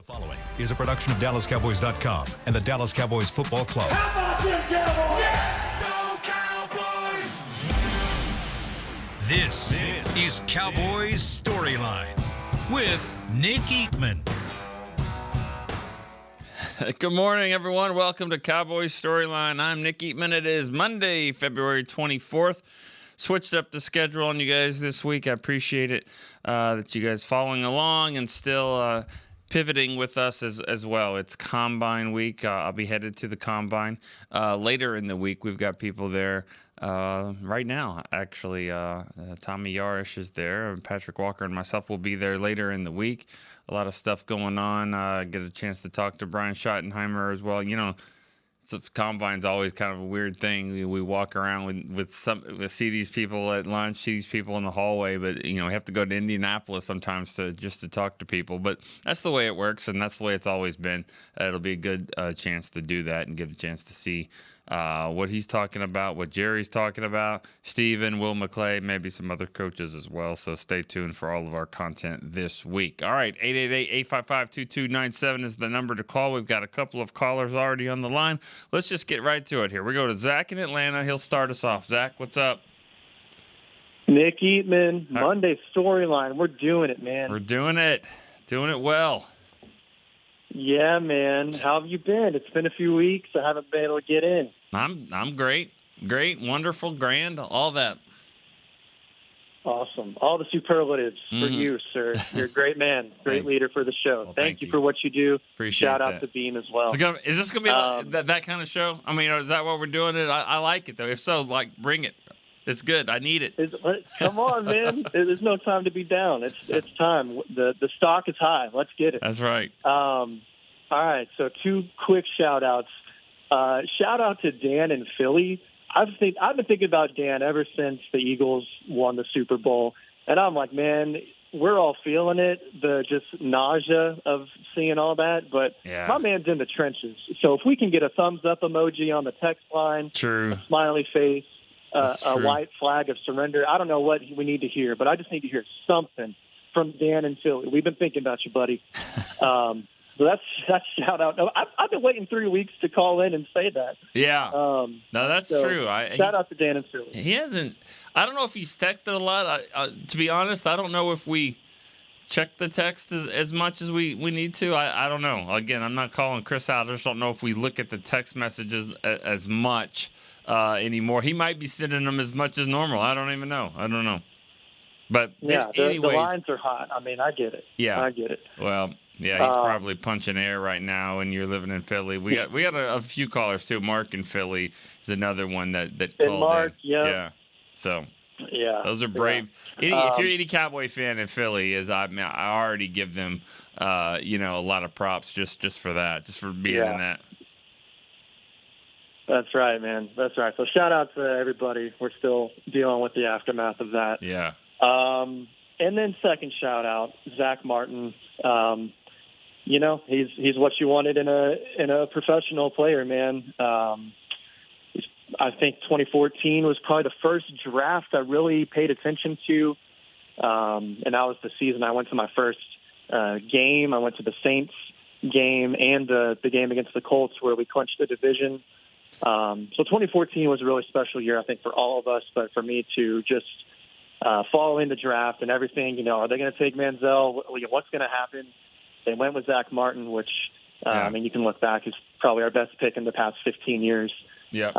Following is a production of DallasCowboys.com and the Dallas Cowboys Football Club. How about them Cowboys? Yeah! Go Cowboys! This is Cowboys Storyline with Nick Eatman. Good morning, everyone. Welcome to Cowboys Storyline. I'm Nick Eatman. It is Monday, February 24th. Switched up the schedule on you guys this week. I appreciate it that you guys following along and still pivoting with us as well. It's Combine week. I'll be headed to the Combine later in the week. We've got people there right now, actually. Tommy Yarish is there. Patrick Walker and myself will be there later in the week. A lot of stuff going on. Get a chance to talk to Brian Schottenheimer as well. You know, Combine's always kind of a weird thing. We walk around we see these people at lunch, see these people in the hallway, but we have to go to Indianapolis sometimes to talk to people. But that's the way it works, and that's the way it's always been. It'll be a good chance to do that and get a chance to see what he's talking about, what Jerry's talking about, Steven, Will McClay, maybe some other coaches as well. So stay tuned for all of our content this week. All right, 888-855-2297 is the number to call. We've got a couple of callers already on the line. Let's just get right to it here. We go to Zach in Atlanta. He'll start us off. Zach, what's up? Nick Eatman, Monday Storyline. We're doing it, man. We're doing it. Doing it well. Yeah, man. How have you been? It's been a few weeks. I haven't been able to get in. I'm great. Great, wonderful, grand, all that. Awesome. All the superlatives for you, sir. You're a great man, great leader for the show. Well, thank you for what you do. Appreciate Shout that. out to Beam as well. Is this going to be that kind of show? I mean, is that what we're doing it? I like it, though. If so, bring it. It's good. I need it. Come on, man. There's no time to be down. It's time. The stock is high. Let's get it. That's right. All right, so two quick shout-outs. Shout out to Dan in Philly. I've been thinking about Dan ever since the Eagles won the Super Bowl, and I'm like, man, we're all feeling it, the just nausea of seeing all that, but my man's in the trenches. So if we can get a thumbs-up emoji on the text line, a smiley face, a white flag of surrender, I don't know what we need to hear, but I just need to hear something from Dan in Philly. We've been thinking about you, buddy. So that's shout out. No, I've been waiting 3 weeks to call in and say that. Yeah. No, that's true. Shout out to Dan and Philly. He hasn't. I don't know if he's texted a lot. To be honest, I don't know if we check the text as much as we need to. I don't know. Again, I'm not calling Chris out. I just don't know if we look at the text messages as much anymore. He might be sending them as much as normal. I don't even know. I don't know. But yeah, anyways, the lines are hot. I mean, I get it. Yeah, I get it. Well. Yeah, he's probably punching air right now, and you're living in Philly. We got a few callers too. Mark in Philly is another one that called Mark, in. Yeah. So those are brave. Yeah. If you're any Cowboy fan in Philly, I already give them a lot of props just for that, just for being in that. That's right, man. That's right. So shout out to everybody. We're still dealing with the aftermath of that. Yeah. And then second shout out, Zach Martin. He's what you wanted in a professional player, man. I think 2014 was probably the first draft I really paid attention to, and that was the season I went to my first game. I went to the Saints game and the game against the Colts where we clinched the division. So 2014 was a really special year, I think, for all of us, but for me to just following the draft and everything. Are they going to take Manziel? What's going to happen? They went with Zach Martin, which, I mean, you can look back, is probably our best pick in the past 15 years. Yeah.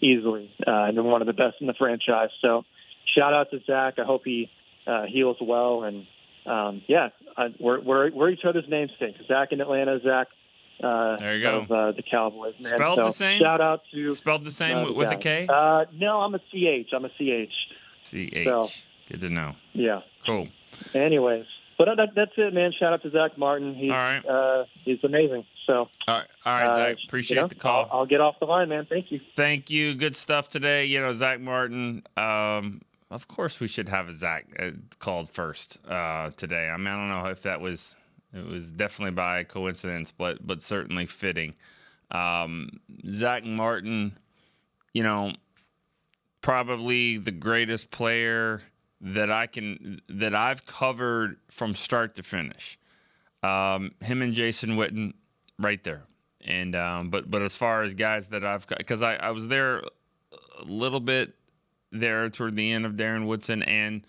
Easily. And one of the best in the franchise. So shout out to Zach. I hope he heals well. And, we're each other's namesakes. Zach in Atlanta, Zach there you go. Of the Cowboys. Man. Spelled the same? Shout out to... Spelled the same with a K? No, I'm a CH. CH. So, good to know. Yeah. Cool. Anyways. But that's it, man. Shout out to Zach Martin. He's, all right. He's amazing. So, all right, Zach. Appreciate the call. I'll get off the line, man. Thank you. Thank you. Good stuff today. Zach Martin. Of course, we should have a Zach called first today. I mean, I don't know if it was definitely by coincidence, but certainly fitting. Zach Martin, probably the greatest player that I've covered from start to finish. Him and Jason Witten right there. And but as far as guys that I've got, because I was there a little bit there toward the end of Darren Woodson and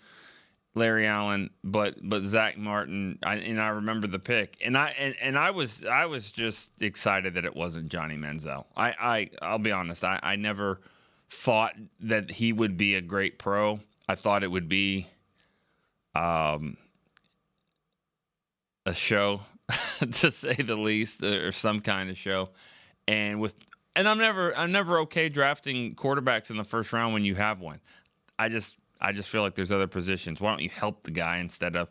Larry Allen, but Zach Martin, I remember the pick, and I was just excited that it wasn't Johnny Manziel. I'll be honest, I never thought that he would be a great pro. I thought it would be a show, to say the least, or some kind of show, and I'm never okay drafting quarterbacks in the first round when you have one. I just feel like there's other positions. Why don't you help the guy instead of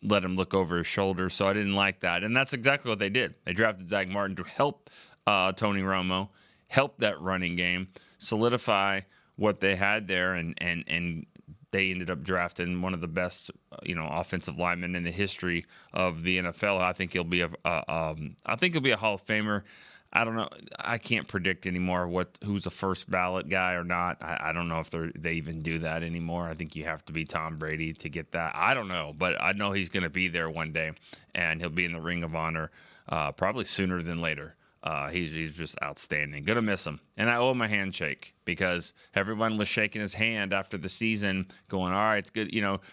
let him look over his shoulder? So I didn't like that. And that's exactly what they did. They drafted Zach Martin to help Tony Romo, help that running game, solidify what they had there, and they ended up drafting one of the best, offensive linemen in the history of the NFL. I think he'll be a Hall of Famer. I don't know. I can't predict anymore who's a first ballot guy or not. I don't know if they even do that anymore. I think you have to be Tom Brady to get that. I don't know, but I know he's going to be there one day, and he'll be in the Ring of Honor probably sooner than later. He's just outstanding. Gonna miss him. And I owe him a handshake because everyone was shaking his hand after the season, going, all right, it's good,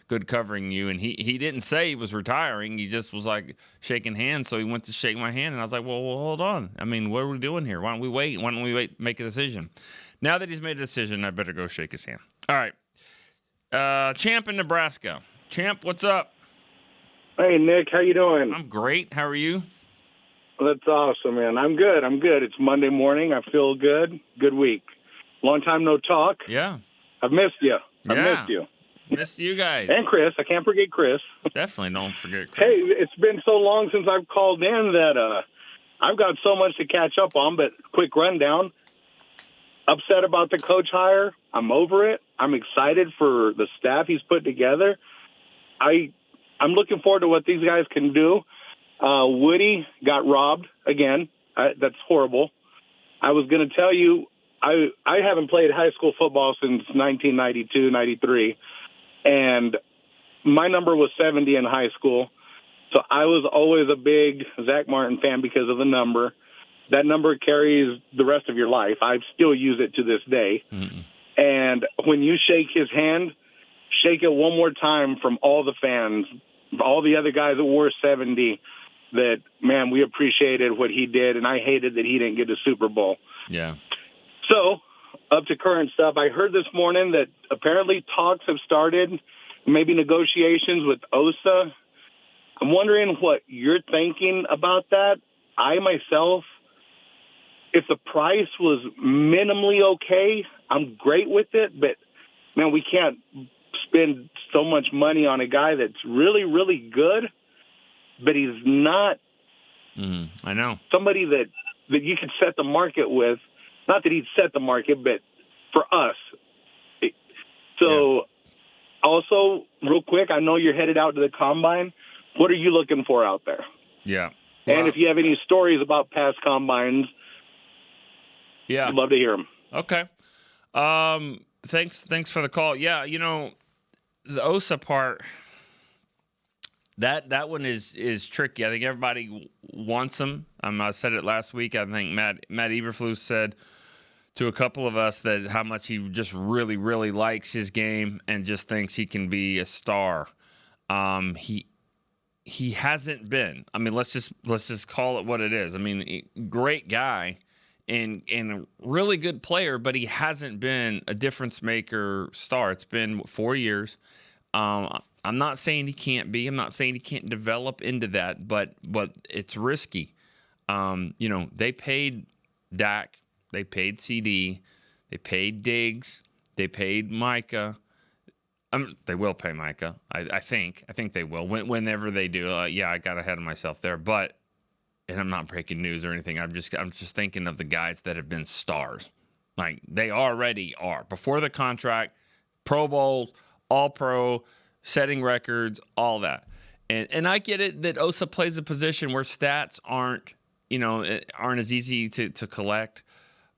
good covering you. And he didn't say he was retiring. He just was like shaking hands. So he went to shake my hand, and I was like, well, hold on. I mean, what are we doing here? Why don't we wait? Why don't we wait, make a decision? Now that he's made a decision, I better go shake his hand. All right. Champ in Nebraska. Champ, what's up? Hey, Nick, how you doing? I'm great. How are you? That's awesome, man. I'm good. It's Monday morning. I feel good. Good week. Long time no talk. Yeah. I've missed you. Missed you. Missed you guys. And Chris. I can't forget Chris. Definitely don't forget Chris. Hey, it's been so long since I've called in that I've got so much to catch up on, but quick rundown. Upset about the coach hire. I'm over it. I'm excited for the staff he's put together. I'm looking forward to what these guys can do. Woody got robbed again. That's horrible. I was going to tell you, I haven't played high school football since 1992, 93, and my number was 70 in high school. So I was always a big Zach Martin fan because of the number. That number carries the rest of your life. I still use it to this day. Mm-hmm. And when you shake his hand, shake it one more time from all the fans, all the other guys that wore 70, that, man, we appreciated what he did, and I hated that he didn't get a Super Bowl. Yeah. So, up to current stuff, I heard this morning that apparently talks have started, maybe negotiations with OSA. I'm wondering what you're thinking about that. I, myself, if the price was minimally okay, I'm great with it, but, man, we can't spend so much money on a guy that's really, really good, but he's not I know. somebody that you could set the market with. Not that he'd set the market, but for us. So, Also, real quick, I know you're headed out to the Combine. What are you looking for out there? Yeah. Well, and if you have any stories about past Combines, I'd love to hear them. Okay. Thanks for the call. Yeah, the OSA part, that one is tricky. I think everybody wants him. I said it last week. I think Matt Eberflus said to a couple of us that how much he just really, really likes his game and just thinks he can be a star. He hasn't been. I mean, let's just call it what it is. I mean, great guy and a really good player, but he hasn't been a difference maker star. It's been 4 years. I'm not saying he can't be. I'm not saying he can't develop into that, but it's risky. They paid Dak, they paid CD, they paid Diggs, they paid Micah. They will pay Micah. I think they will. Whenever they do, I got ahead of myself there. But, and I'm not breaking news or anything. I'm just thinking of the guys that have been stars. Like they already are before the contract, Pro Bowl, All Pro, setting records, all that. And I get it that OSA plays a position where stats aren't as easy to collect.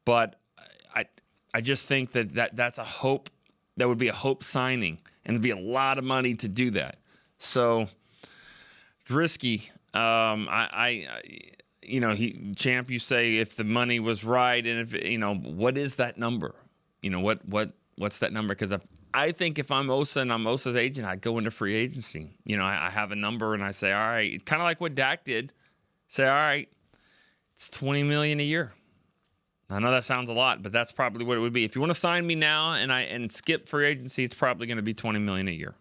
But I just think that's a hope. That would be a hope signing, and it'd be a lot of money to do that. So, it's risky. Champ, you say if the money was right, and if what is that number? What's that number? Because I think if I'm Osa and I'm Osa's agent, I'd go into free agency. I have a number and I say, all right, kind of like what Dak did. Say, all right, it's $20 million a year. I know that sounds a lot, but that's probably what it would be. If you want to sign me now and skip free agency, it's probably going to be $20 million a year,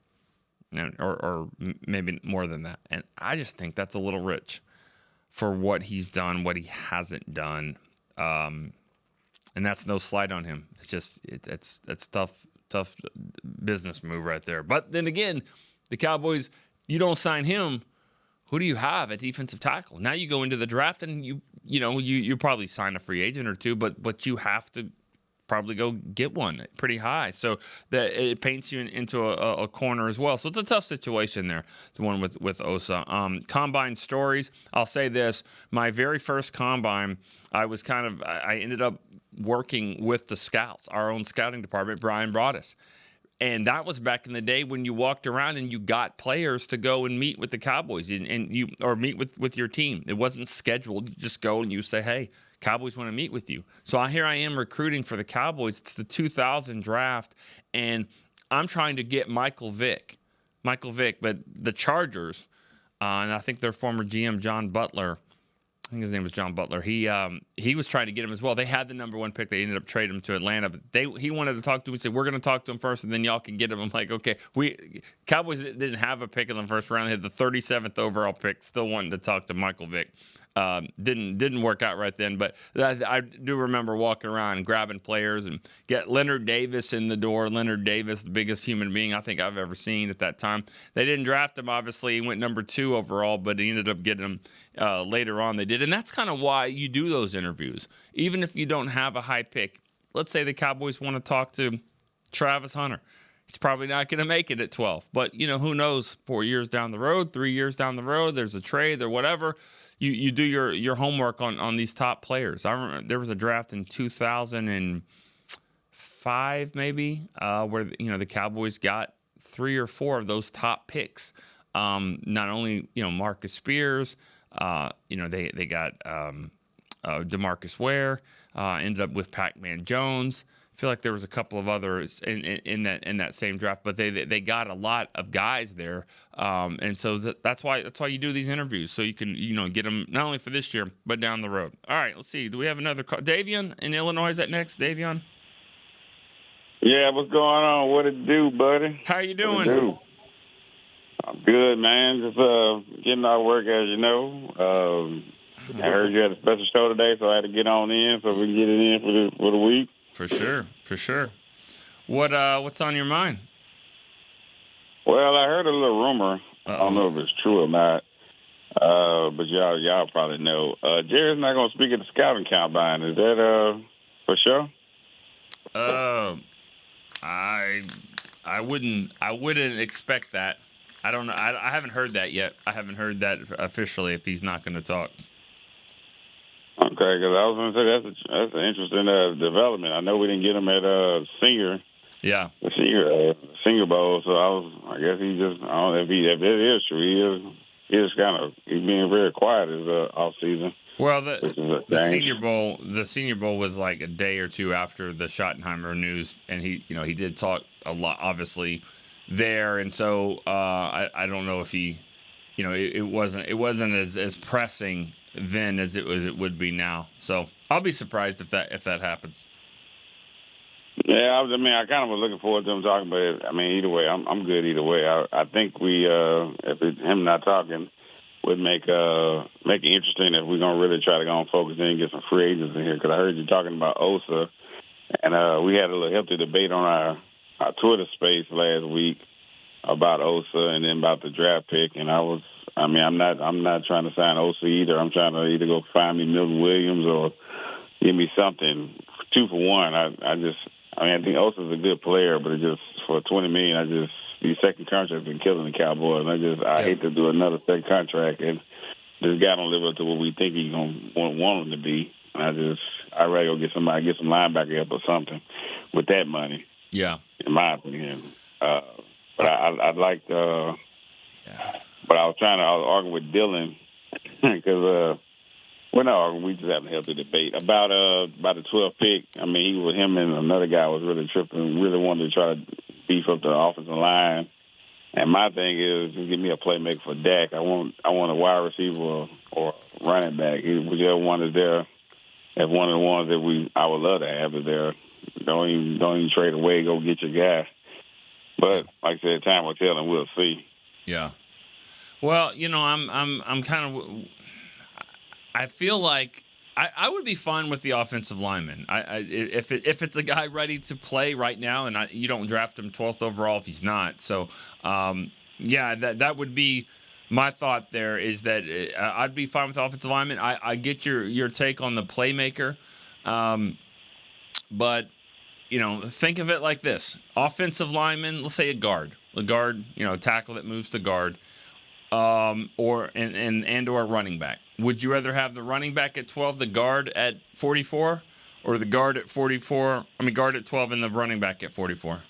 or maybe more than that. And I just think that's a little rich for what he's done, what he hasn't done, and that's no slight on him. It's just it's tough business move right there. But then again, the Cowboys, you don't sign him. Who do you have at defensive tackle? Now you go into the draft and you probably sign a free agent or two, but you have to probably go get one pretty high. So that it paints you into a corner as well. So it's a tough situation there, the one with Osa. Combine stories. I'll say this: my very first combine, I ended up working with the scouts, our own scouting department. Brian brought us. And that was back in the day when you walked around and you got players to go and meet with the Cowboys or meet with your team. It wasn't scheduled. You just go and you say, hey, Cowboys want to meet with you. So here I am recruiting for the Cowboys. It's the 2000 draft, and I'm trying to get Michael Vick, but the Chargers, and I think their former GM, John Butler, I think his name was John Butler. He was trying to get him as well. They had the number one pick. They ended up trading him to Atlanta. But he wanted to talk to him. He said, we're going to talk to him first, and then y'all can get him. I'm like, okay. Cowboys didn't have a pick in the first round. They had the 37th overall pick. Still wanting to talk to Michael Vick. Didn't work out right then, but I do remember walking around and grabbing players and get Leonard Davis in the door. Leonard Davis, the biggest human being I think I've ever seen at that time. They didn't draft him, obviously. He went number 2 overall, but he ended up getting him later on. They did, and that's kind of why you do those interviews. Even if you don't have a high pick, let's say the Cowboys want to talk to Travis Hunter. He's probably not going to make it at 12, but who knows? 4 years down the road, 3 years down the road, there's a trade or whatever. You do your homework on these top players. I remember there was a draft in 2005 maybe where the Cowboys got 3 or 4 of those top picks. Not only Marcus Spears, they got DeMarcus Ware, ended up with Pac-Man Jones. I feel like there was a couple of others in that same draft, but they got a lot of guys there, and so that's why you do these interviews, so you can get them not only for this year but down the road. All right, let's see. Do we have another call? Davion in Illinois, is that next? Davion? Yeah, what's going on? What it do, buddy? How you doing? What it do? I'm good, man. Just getting out of work, as you know. I heard you had a special show today, so I had to get on in so we can get it in for the week. For sure. What's on your mind? Well, I heard a little rumor. I don't know if it's true or not, but y'all probably know. Jerry's not going to speak at the scouting combine. Is that for sure? I wouldn't expect that. I don't know. I haven't heard that yet. I haven't heard that officially if he's not going to talk. Okay, because I was going to say that's an interesting development. I know we didn't get him at senior. Yeah. The senior bowl. So I guess he just, I don't know if it is true. He's being very quiet this off season. Well, the Senior Bowl was like a day or two after the Schottenheimer news, and he did talk a lot, obviously, there, and so I don't know if he, it wasn't as pressing then as it would be now. So I'll be surprised if that happens. Yeah, I kind of was looking forward to him talking, but either way, I'm good either way. I think we, if it's him not talking, would make it interesting if we're gonna really try to go and focus in and get some free agents in here. Because I heard you talking about Osa, and we had a little healthy debate on our Twitter space last week about Osa and then about the draft pick. And I'm not trying to sign Osa either. I'm trying to either go find me Milton Williams or give me something 2 for 1. I think Osa's a good player, but it just for $20 million, these second contracts have been killing the Cowboys. I hate to do another second contract, and this guy don't live up to what we think he's gonna want him to be. I'd rather go get some linebacker help or something with that money. Yeah, in my opinion. But I'd like to. But I was arguing with Dylan because well, no, we just having a healthy debate about the 12th pick. I mean, him and another guy was really tripping, really wanted to try to beef up the offensive line. And my thing is, just give me a playmaker for Dak. I want a wide receiver or running back, whichever one is there. As one of the ones that I would love to have is there. Don't even trade away. Go get your guy. But like I said, time will tell, and we'll see. Yeah. Well, I'm kind of. I feel like I would be fine with the offensive lineman. If it's a guy ready to play right now, and you don't draft him 12th overall if he's not. So, that would be my thought. There is that I'd be fine with the offensive lineman. I get your take on the playmaker, but think of it like this: offensive lineman, let's say a guard, a tackle that moves to guard, or a running back. Would you rather have the running back at 12, the guard at 44, or the guard at 44? Guard at 12 and the running back at 44.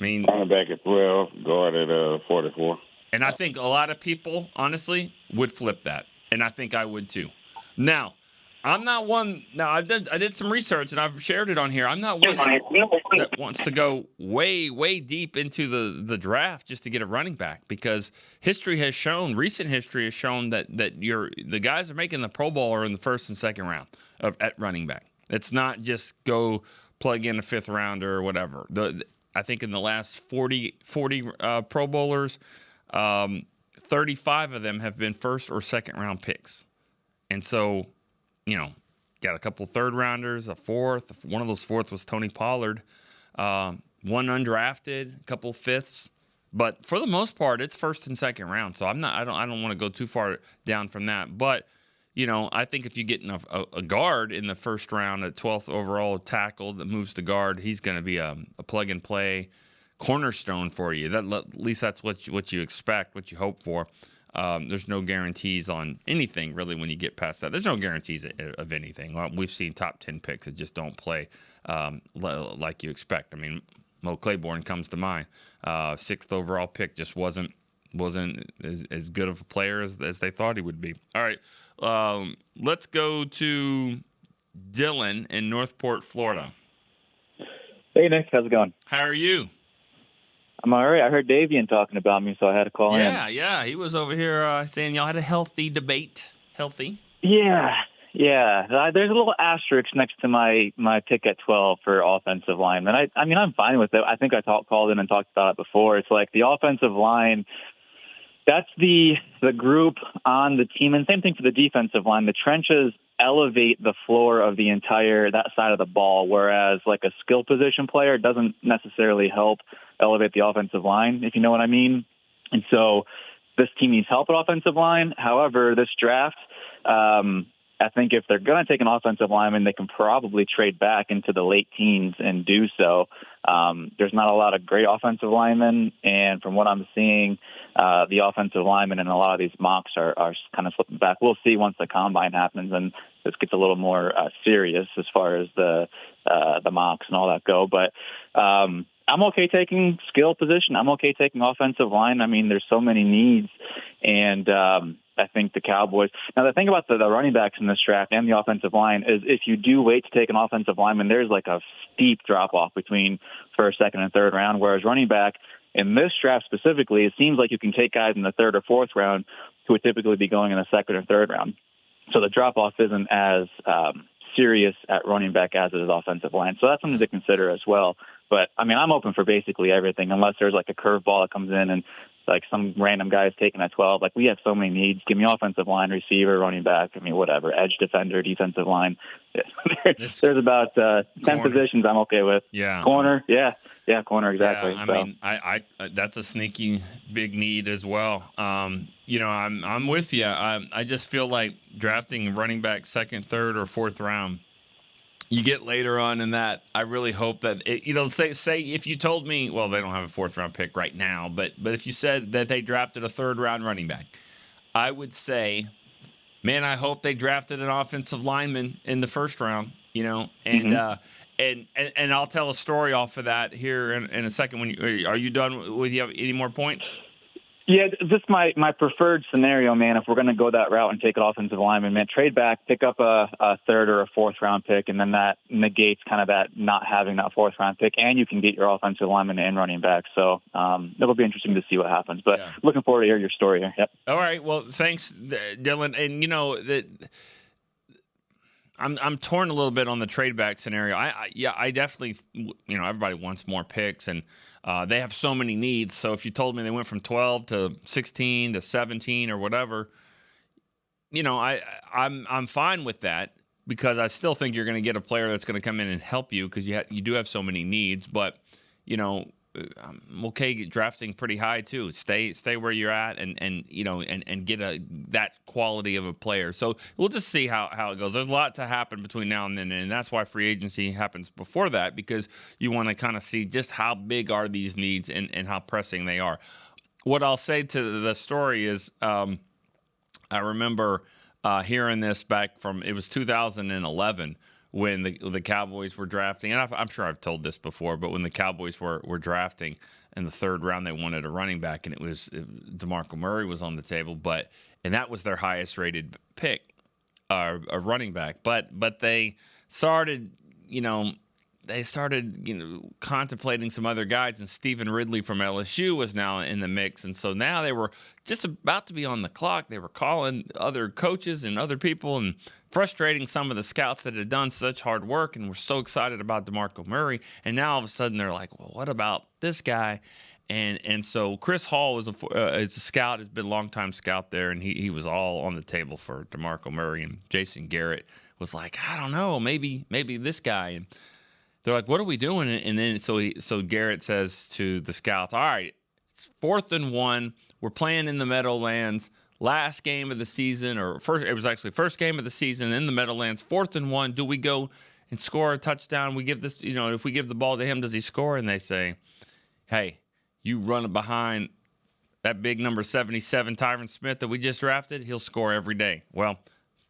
Running back at 12, guard at 44. And I think a lot of people, honestly, would flip that, and I think I would too. Now, I'm not one. Now, I did some research and I've shared it on here. I'm not one that wants to go way, way deep into the draft just to get a running back, because recent history has shown that the guys that are making the Pro Bowl are in the first and second round at running back. It's not just go plug in a fifth rounder or whatever. I think in the last 40 Pro Bowlers, 35 of them have been first or second round picks, and so. Got a couple third rounders, a fourth. One of those fourth was Tony Pollard. One undrafted, a couple fifths. But for the most part, it's first and second round. So I don't want to go too far down from that. But, I think if you get a guard in the first round, a 12th overall tackle that moves to guard, he's going to be a plug and play cornerstone for you. At least that's what you expect, what you hope for. There's no guarantees on anything, really, when you get past that. There's no guarantees of anything. We've seen top 10 picks that just don't play like you expect. Mo Claiborne comes to mind. 6th overall pick just wasn't as good of a player as they thought he would be. All right, let's go to Dylan in Northport, Florida. Hey, Nick. How's it going? How are you? I'm all right. I heard Davian talking about me, so I had to call in. Yeah. He was over here saying y'all had a healthy debate. Healthy? Yeah. There's a little asterisk next to my pick at 12 for offensive lineman. I'm fine with it. I think I called in and talked about it before. It's like the offensive line, that's the group on the team, and same thing for the defensive line. The trenches elevate the floor of that side of the ball, whereas like a skill position player doesn't necessarily help elevate the offensive line, if you know what I mean. And so this team needs help at offensive line. However, this draft, I think if they're going to take an offensive lineman, they can probably trade back into the late teens and do so. There's not a lot of great offensive linemen, and from what I'm seeing, the offensive linemen in a lot of these mocks are kind of slipping back. We'll see once the combine happens and this gets a little more serious as far as the mocks and all that go. But I'm okay taking skill position. I'm okay taking offensive line. There's so many needs, and I think the Cowboys. Now, the thing about the running backs in this draft and the offensive line is if you do wait to take an offensive lineman, there's like a steep drop-off between first, second, and third round, whereas running back in this draft specifically, it seems like you can take guys in the third or fourth round who would typically be going in the second or third round. So the drop-off isn't as serious at running back as it is offensive line. So that's something to consider as well. But, I'm open for basically everything unless there's like a curveball that comes in and like some random guy is taken at 12. Like we have so many needs. Give me offensive line, receiver, running back. Whatever. Edge defender, defensive line. There's about 10 positions I'm okay with. Yeah. Corner. Yeah, corner, exactly. Yeah, that's a sneaky big need as well. I'm with you. I just feel like drafting running back second, third, or fourth round, you get later on in that. I really hope that say if you told me, well, they don't have a fourth round pick right now, but if you said that they drafted a third round running back, I would say, man, I hope they drafted an offensive lineman in the first round. And I'll tell a story off of that here in a second. Are you done? With you have any more points? Yeah, just my preferred scenario, man, if we're going to go that route and take an offensive lineman, man, trade back, pick up a third or a fourth round pick, and then that negates kind of that not having that fourth round pick, and you can get your offensive lineman and running back. So it'll be interesting to see what happens. But looking forward to hear your story here. Yep. All right. Well, thanks, Dylan. And, that I'm torn a little bit on the trade back scenario. I definitely, everybody wants more picks, and they have so many needs. So if you told me they went from 12 to 16 to 17 or whatever, I'm fine with that, because I still think you're going to get a player that's going to come in and help you, because you do have so many needs. But I'm okay drafting pretty high too. Stay where you're at, and get that quality of a player. So we'll just see how it goes. There's a lot to happen between now and then, and that's why free agency happens before that, because you want to kind of see just how big are these needs and how pressing they are. What I'll say to the story is, I remember hearing this back from, it was 2011. When the Cowboys were drafting, and I'm sure I've told this before, but when the Cowboys were drafting in the third round, they wanted a running back, and DeMarco Murray was on the table, and that was their highest rated pick, a running back. But they started, contemplating some other guys, and Stephen Ridley from LSU was now in the mix, and so now they were just about to be on the clock. They were calling other coaches and other people and frustrating some of the scouts that had done such hard work and were so excited about DeMarco Murray. And now all of a sudden they're like, well, what about this guy? And so Chris Hall is a scout, has been a longtime scout there, and he was all on the table for DeMarco Murray. And Jason Garrett was like, I don't know, maybe this guy. And they're like, what are we doing? And then so Garrett says to the scouts, all right, it's 4th and 1. We're playing in the Meadowlands. Last game of the season, it was actually first game of the season in the Meadowlands, 4th and 1. Do we go and score a touchdown? We give this, if we give the ball to him, does he score? And they say, hey, you run it behind that big number 77 Tyron Smith that we just drafted, he'll score every day. Well,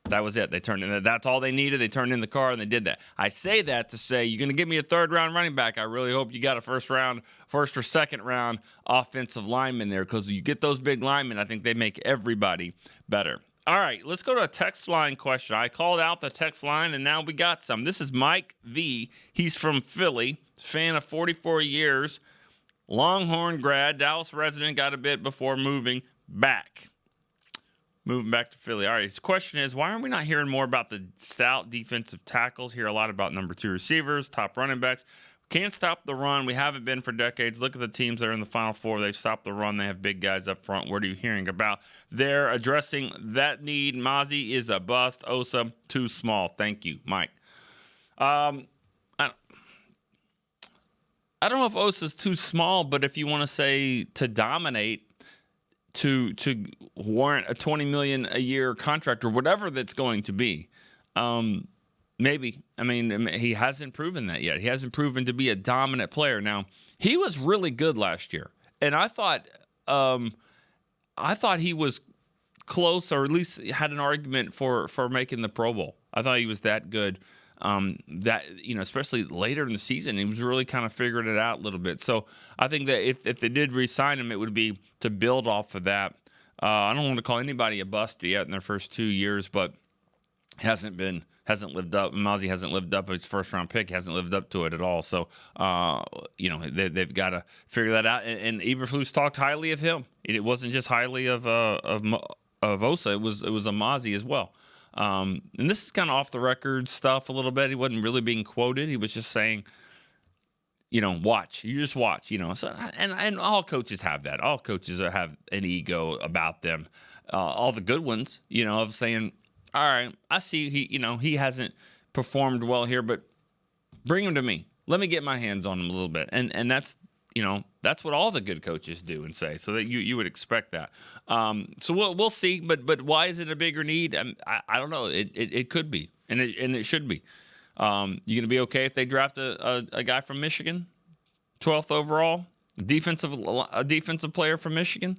that was it. They turned in. That's all they needed. They turned in the car, and they did that. I say that to say, you're going to give me a third-round running back. I really hope you got a first or second-round offensive lineman there, because you get those big linemen, I think they make everybody better. All right, let's go to a text line question. I called out the text line, and now we got some. This is Mike V. He's from Philly, fan of 44 years, Longhorn grad, Dallas resident, got a bit before moving back to Philly. All right, his question is, why are we not hearing more about the stout defensive tackles? Hear a lot about number 2 receivers, top running backs. Can't stop the run. We haven't been for decades. Look at the teams that are in the Final Four. They've stopped the run. They have big guys up front. What are you hearing about? They're addressing that need. Mozzie is a bust. Osa, too small. Thank you, Mike. I don't know if Osa's too small, but if you want to say to dominate, to warrant a $20 million a year contract or whatever that's going to be, maybe. I mean, he hasn't proven that yet. He hasn't proven to be a dominant player. Now, he was really good last year, and I thought he was close, or at least had an argument for making the Pro Bowl. I thought he was that good. Especially later in the season, he was really kind of figuring it out a little bit. So I think that if they did re-sign him, it would be to build off of that. I don't want to call anybody a bust yet in their first 2 years, but hasn't lived up. Mozzie hasn't lived up. His first round pick hasn't lived up to it at all. So they've got to figure that out. And Eberflus talked highly of him. It wasn't just highly of Osa. It was a Mozzie as well. And this is kind of off the record stuff a little bit. He wasn't really being quoted. He was just saying, watch. You just watch. So, and all coaches have that. All coaches have an ego about them. All the good ones, of saying, all right, I see he hasn't performed well here, but bring him to me. Let me get my hands on him a little bit. And that's what all the good coaches do and say. So that you would expect that. So we'll see. But why is it a bigger need? I don't know. It could be, and it should be. You gonna be okay if they draft a guy from Michigan, 12th overall, a defensive player from Michigan?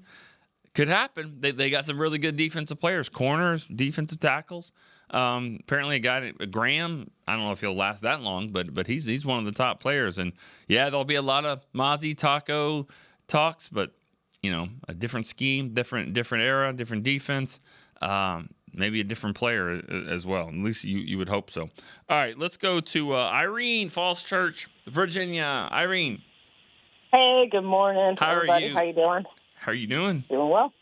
Could happen. They got some really good defensive players, corners, defensive tackles. Apparently a guy, Graham, I don't know if he'll last that long, but he's one of the top players. And yeah, there'll be a lot of Mozzie Taco talks, but a different scheme, different era, different defense, maybe a different player as well. At least you would hope so. All right, let's go to Irene, Falls Church, Virginia. Irene. Hey, good morning, everybody. You? How you doing? How are you doing? Doing well.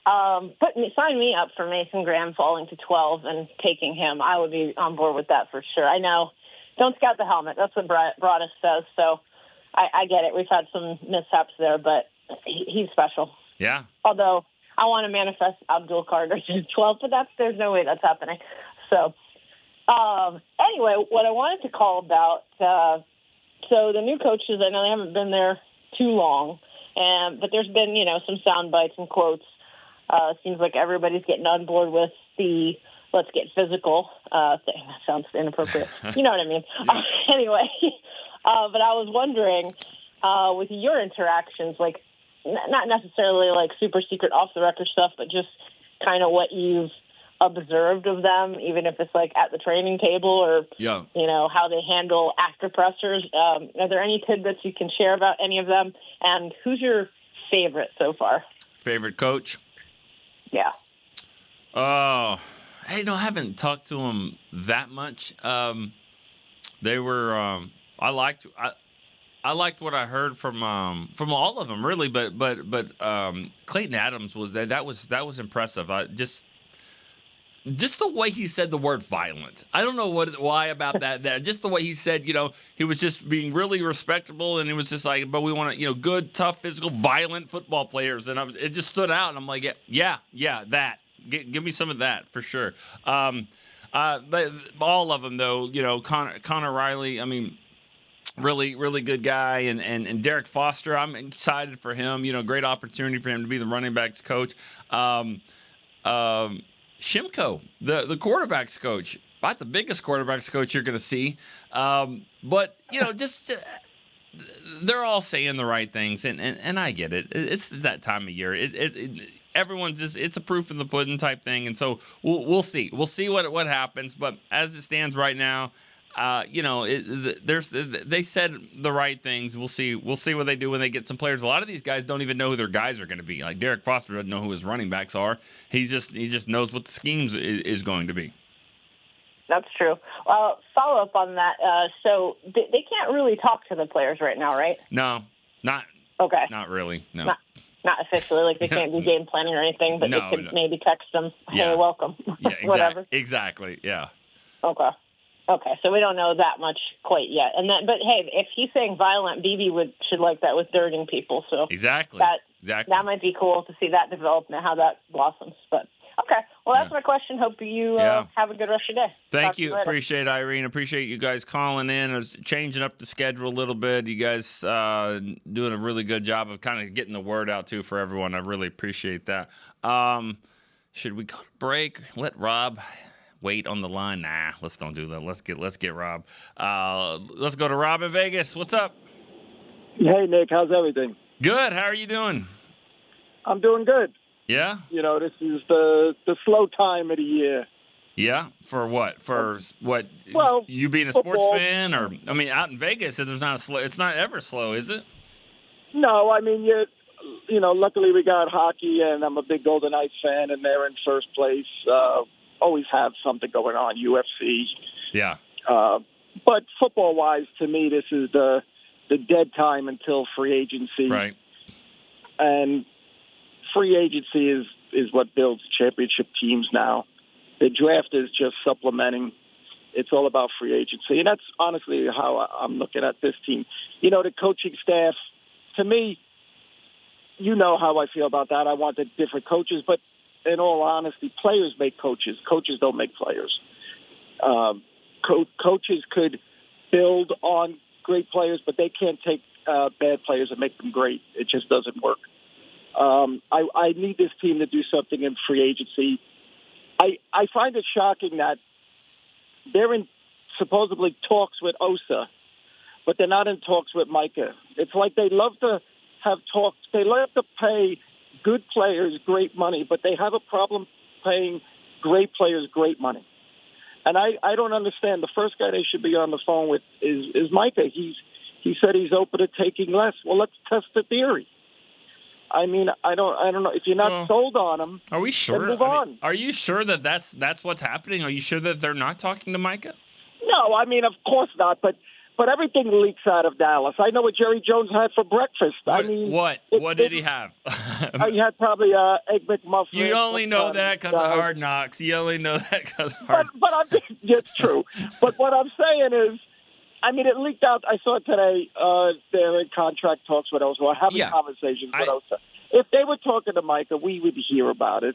Sign me up for Mason Graham falling to 12 and taking him. I would be on board with that for sure. I know. Don't scout the helmet. That's what Broadus says. So I get it. We've had some mishaps there, but he's special. Yeah. Although I want to manifest Abdul Carter to 12, but there's no way that's happening. So anyway, what I wanted to call about, so the new coaches, I know they haven't been there too long, but there's been, some sound bites and quotes. Seems like everybody's getting on board with the let's get physical thing. That sounds inappropriate. You know what I mean? Yeah. Anyway, but I was wondering, with your interactions, like not necessarily like super secret off the record stuff, but just kind of what you've observed of them, even if it's like at the training table or, how they handle after pressers. Are there any tidbits you can share about any of them? And who's your favorite so far? Favorite coach? Yeah. Oh, I haven't talked to them that much. They were, I liked what I heard from all of them really, but Clayton Adams was that was impressive. Just the way he said the word violent. I don't know why about that. Just the way he said, he was just being really respectable, and it was just like, but we want to, good, tough, physical, violent football players, and it just stood out. And I'm like, yeah, that. Give me some of that for sure. All of them though, Connor Riley. I mean, really, really good guy, and Derek Foster. I'm excited for him. Great opportunity for him to be the running backs coach. Shimko, the quarterbacks coach, about the biggest quarterbacks coach you're going to see. But they're all saying the right things, and I get it. It's that time of year. Everyone's it's a proof in the pudding type thing, and so we'll see. We'll see what happens. But as it stands right now, they said the right things. We'll see what they do when they get some players. A lot of these guys don't even know who their guys are going to be. Like Derek Foster doesn't know who his running backs are. He just knows what the schemes is going to be. That's true. Follow up on that. So they can't really talk to the players right now, right? No, not okay. Not really. No. Not officially, like they can't do game planning or anything, but they could maybe text them, hey, welcome, whatever. Exactly, yeah. Okay, so we don't know that much quite yet. But hey, if he's saying violent, BB should like that with dirting people. So exactly. That might be cool to see that develop and how that blossoms. But okay, well that's my question. Hope you have a good rest of your day. Thank you. Appreciate it, Irene. Appreciate you guys calling in. I was changing up the schedule a little bit. You guys doing a really good job of kind of getting the word out too for everyone. I really appreciate that. Should we go to break? Let Rob wait on the line? Nah, let's don't do that. Let's get Rob. Let's go to Rob in Vegas. What's up? Hey, Nick. How's everything? Good. How are you doing? I'm doing good. Yeah? This is the slow time of the year. Yeah? For what? For what? Well, you being a football. sports fan? Or, I mean, out in Vegas, there's not it's not ever slow, is it? No, I mean, luckily we got hockey, and I'm a big Golden Knights fan, and they're in first place. Always have something going on, UFC. Yeah. But football-wise, to me, this is the dead time until free agency. Right. And free agency is what builds championship teams now. The draft is just supplementing. It's all about free agency. And that's honestly how I'm looking at this team. The coaching staff, to me, how I feel about that. I wanted different coaches, but in all honesty, players make coaches. Coaches don't make players. Coaches could build on great players, but they can't take bad players and make them great. It just doesn't work. I need this team to do something in free agency. I find it shocking that they're in supposedly talks with Osa, but they're not in talks with Micah. It's like they love to have talks. They love to pay good players great money, but they have a problem paying great players great money. And I don't understand. The first guy they should be on the phone with is Micah. He said he's open to taking less. Well, let's test the theory. I mean, I don't know if you're not sold on him. Are we sure? Then move on. Are you sure that that's what's happening? Are you sure that they're not talking to Micah? No, I mean, of course not. But everything leaks out of Dallas. I know what Jerry Jones had for breakfast. What did he have? He had probably Egg McMuffin. You only know that because of Hard Knocks. You only know that because of Hard Knocks. But it's true. But what I'm saying is, I mean, it leaked out. I saw it today. They're in contract talks with us. We're having conversations with us. If they were talking to Micah, we would hear about it.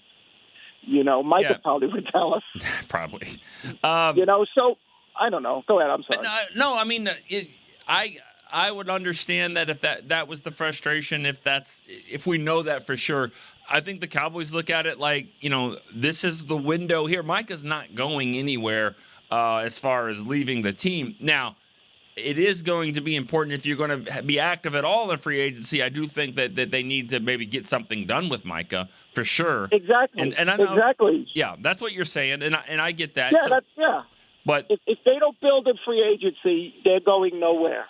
Micah probably would tell us. Probably. So I don't know. Go ahead. I'm sorry. No, I mean, I would understand that if that was the frustration, if we know that for sure. I think the Cowboys look at it like, this is the window here. Micah's not going anywhere as far as leaving the team. Now, it is going to be important if you're going to be active at all in free agency. I do think that they need to maybe get something done with Micah for sure. Exactly. And I know, exactly. Yeah, that's what you're saying, and I get that. Yeah, But if they don't build in free agency, they're going nowhere.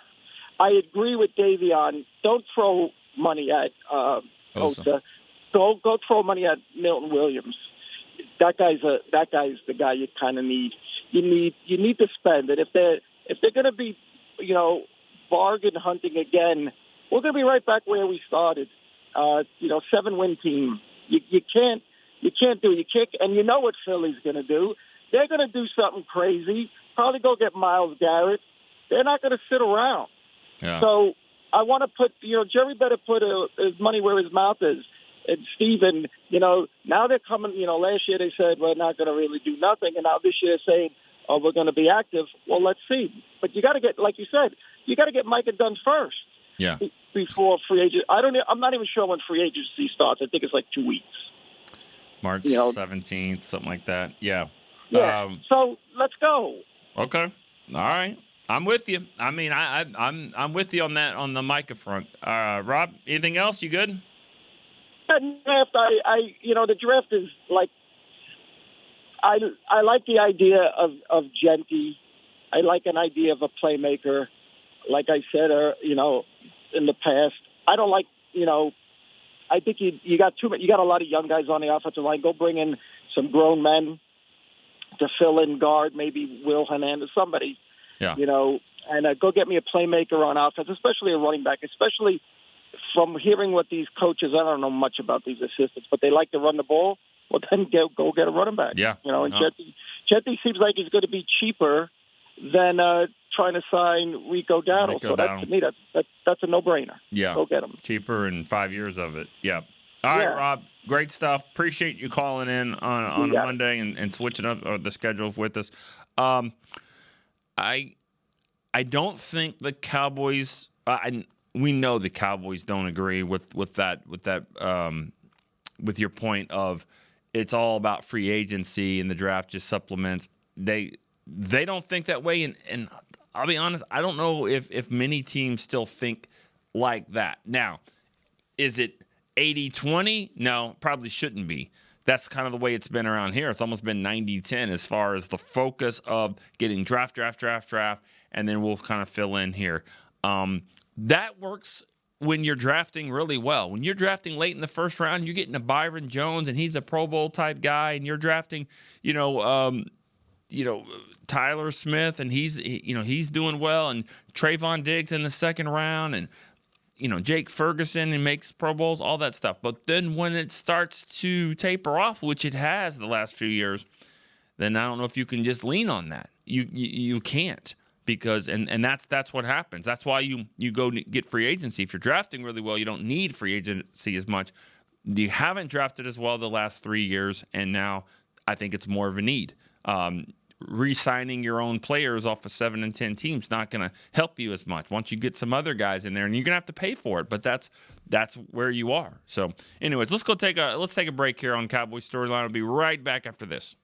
I agree with Davion. Don't throw money at Osa. Go throw money at Milton Williams. That guy's the guy you kind of need. You need to spend it. If they're going to be, bargain hunting again, we're going to be right back where we started. 7-win team. You can't do it. You can't, and you know what Philly's going to do. They're going to do something crazy. Probably go get Myles Garrett. They're not going to sit around. Yeah. So I want to put, Jerry better put his money where his mouth is. And Steven, now they're coming, last year they said we're not going to really do nothing. And now this year they're saying, we're going to be active. Well, let's see. But you got to get, like you said, you got to get Micah done first. Yeah. Before free agent. I'm not even sure when free agency starts. I think it's like 2 weeks. March 17th, something like that. Yeah. Yeah. So let's go. Okay. All right. I'm with you. I mean, I'm with you on that on the Micah front. Rob, anything else? You good? Draft, the draft is like, I like the idea of Genty. I like an idea of a playmaker. Like I said, in the past, I don't like, I think you got a lot of young guys on the offensive line. Go bring in some grown men to fill in guard, maybe Will Hernandez, somebody. Yeah. And go get me a playmaker on offense, especially a running back, especially from hearing what these coaches, I don't know much about these assistants, but they like to run the ball. Well, then go get a running back. Yeah. And Genty seems like he's going to be cheaper than trying to sign Rico Dowdle. So to me, that's a no-brainer. Yeah. Go get him. Cheaper in 5 years of it. Yeah. All right, Rob. Great stuff. Appreciate you calling in on a Monday and switching up the schedule with us. I don't think the Cowboys. We know the Cowboys don't agree with that with your point of it's all about free agency and the draft just supplements. They don't think that way, and I'll be honest, I don't know if many teams still think like that. Now, is it 80-20? No, probably shouldn't be. That's kind of the way it's been around here. It's almost been 90-10 as far as the focus of getting draft, and then we'll kind of fill in here. That works when you're drafting really well. When you're drafting late in the first round, you're getting a Byron Jones, and he's a Pro Bowl type guy, and you're drafting, Tyler Smith, and he's doing well, and Trayvon Diggs in the second round, and Jake Ferguson, and makes Pro Bowls, all that stuff. But then when it starts to taper off, which it has the last few years, then I don't know if you can just lean on that. You can't. Because and that's what happens. That's why you go get free agency. If you're drafting really well, you don't need free agency as much. You haven't drafted as well the last 3 years, and now I think it's more of a need. Re-signing your own players off of 7 and 10 teams not going to help you as much. Once you get some other guys in there, and you're going to have to pay for it, but that's where you are. So, anyways, let's take a break here on Cowboys Storyline. I'll be right back after this.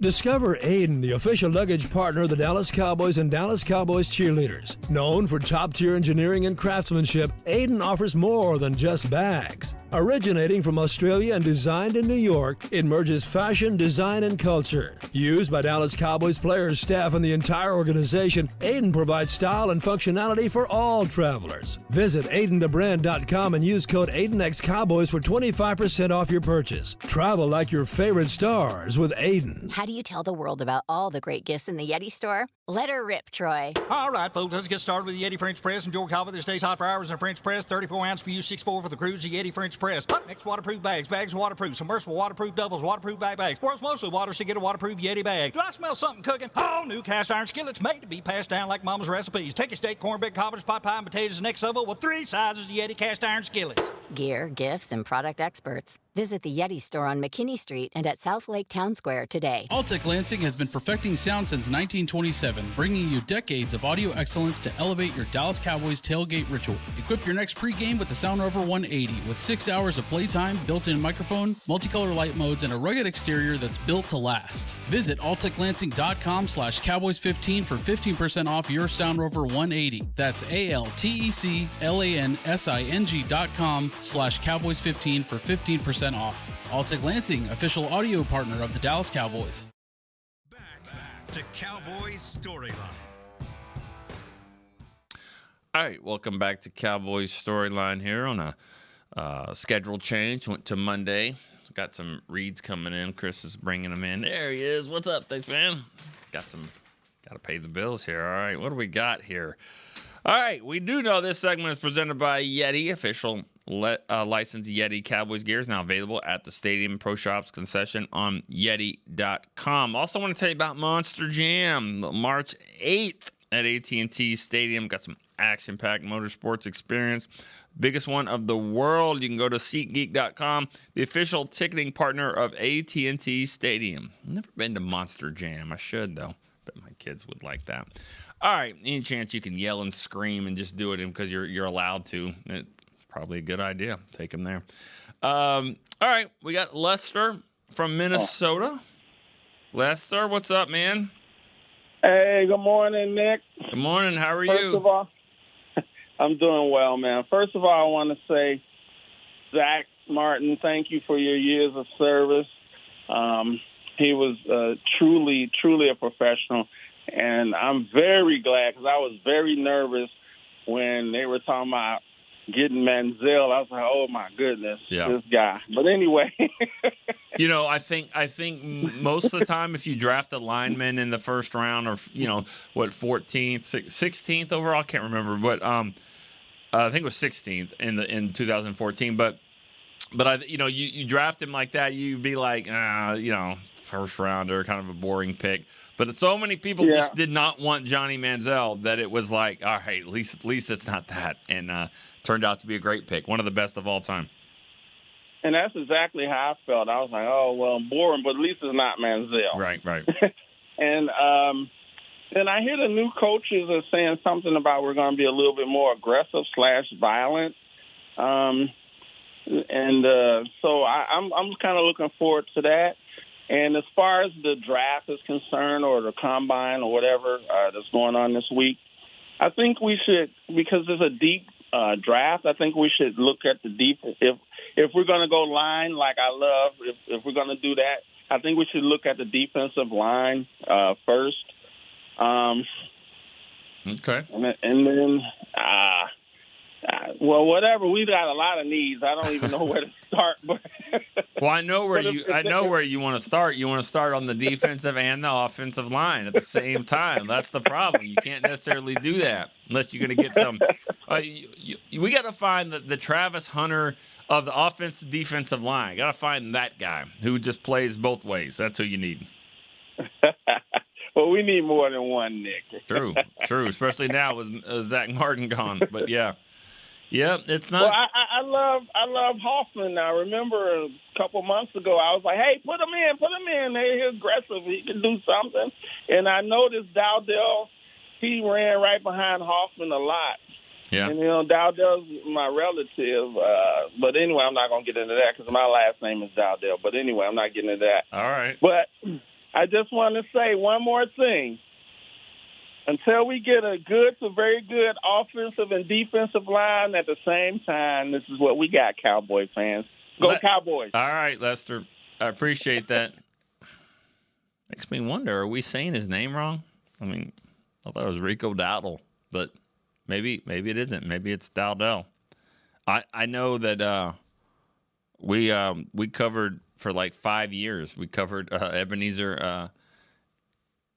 Discover Aiden, the official luggage partner of the Dallas Cowboys and Dallas Cowboys cheerleaders. Known for top-tier engineering and craftsmanship, Aiden offers more than just bags. Originating from Australia and designed in New York, it merges fashion, design, and culture. Used by Dallas Cowboys players, staff, and the entire organization, Aiden provides style and functionality for all travelers. Visit AidenTheBrand.com and use code AidenXCowboys for 25% off your purchase. Travel like your favorite stars with Aiden. How do you tell the world about all the great gifts in the Yeti store? Let her rip, Troy. All right, folks, let's get started with the Yeti French Press. Enjoy coffee that stays hot for hours in a French press. 34 ounce for you, 6'4" for the cruise. The Yeti French Press. Up next, waterproof bags. Bags waterproof. Submersible waterproof doubles. Waterproof bags. World's mostly water, so get a waterproof Yeti bag. Do I smell something cooking? Oh, new cast iron skillets made to be passed down like Mama's recipes. Take a steak, cornbread, cobbler's pot pie, and potatoes next level with 3 sizes of Yeti cast iron skillets. Gear, gifts, and product experts. Visit the Yeti store on McKinney Street and at South Lake Town Square today. Alltech Lansing has been perfecting sound since 1927, bringing you decades of audio excellence to elevate your Dallas Cowboys tailgate ritual. Equip your next pregame with the Sound Rover 180 with 6 hours of playtime, built-in microphone, multicolor light modes, and a rugged exterior that's built to last. Visit alltechlansing.com/Cowboys15 for 15% off your Sound Rover 180. That's ALTECLANSING.com/Cowboys15 for 15% off. Alltech Lansing, official audio partner of the Dallas Cowboys. Back to Cowboys Storyline. All right, welcome back to Cowboys Storyline here on a schedule change. Went to Monday. Got some reads coming in. Chris is bringing them in. There he is. What's up, thanks, man? Got to pay the bills here. All right, what do we got here? All right, we do know this segment is presented by Yeti, official licensed Yeti Cowboys gear is now available at the Stadium Pro Shops concession on Yeti.com. Also want to tell you about Monster Jam, March 8th at AT&T Stadium. Got some action-packed motorsports experience. Biggest one of the world. You can go to SeatGeek.com, the official ticketing partner of AT&T Stadium. Never been to Monster Jam. I should, though. Bet my kids would like that. All right, any chance you can yell and scream and just do it because you're allowed to. It's probably a good idea. Take them there. All right, we got Lester from Minnesota. Lester, what's up, man? Hey, good morning, Nick. Good morning. How are First you? of all, I'm doing well, man. First of all, I want to say, Zach Martin, thank you for your years of service. He was truly, truly a professional. And I'm very glad because I was very nervous when they were talking about getting Manziel. I was like, oh, my goodness, this guy. But anyway. You know, I think most of the time if you draft a lineman in the first round or, 14th, 16th overall, I can't remember. But I think it was 16th in 2014. But you draft him like that, you'd be like, first rounder, kind of a boring pick. But so many people just did not want Johnny Manziel that it was like, all right, at least it's not that. And turned out to be a great pick, one of the best of all time. And that's exactly how I felt. I was like, oh, well, boring, but at least it's not Manziel. Right. And then I hear the new coaches are saying something about we're going to be a little bit more aggressive / violent. So I'm kind of looking forward to that. And as far as the draft is concerned or the combine or whatever that's going on this week, I think we should, because there's a deep draft, I think we should look at the deep. If we're going to go line like I love, if we're going to do that, I think we should look at the defensive line first. Okay. And then, well, whatever. We got a lot of needs. I don't even know where to start. But well, I know where you want to start. You want to start on the defensive and the offensive line at the same time. That's the problem. You can't necessarily do that unless you're going to get some. We got to find the Travis Hunter of the offensive defensive line. Got to find that guy who just plays both ways. That's who you need. Well, we need more than one, Nick. True. Especially now with Zach Martin gone. But yeah, it's not. Well, I love Hoffman. I remember a couple months ago, I was like, hey, put him in. He's aggressive. He can do something. And I noticed Dowdell, he ran right behind Hoffman a lot. Yeah. And, Dowdell's my relative. But anyway, I'm not going to get into that because my last name is Dowdell. But anyway, I'm not getting into that. All right. But I just want to say one more thing. Until we get a good to very good offensive and defensive line at the same time, this is what we got, Cowboy fans. Go Cowboys. All right, Lester. I appreciate that. Makes me wonder, are we saying his name wrong? I mean, I thought it was Rico Dowdle, but maybe it isn't. Maybe it's Dowdell. I know that we covered for like 5 years. We covered Ebenezer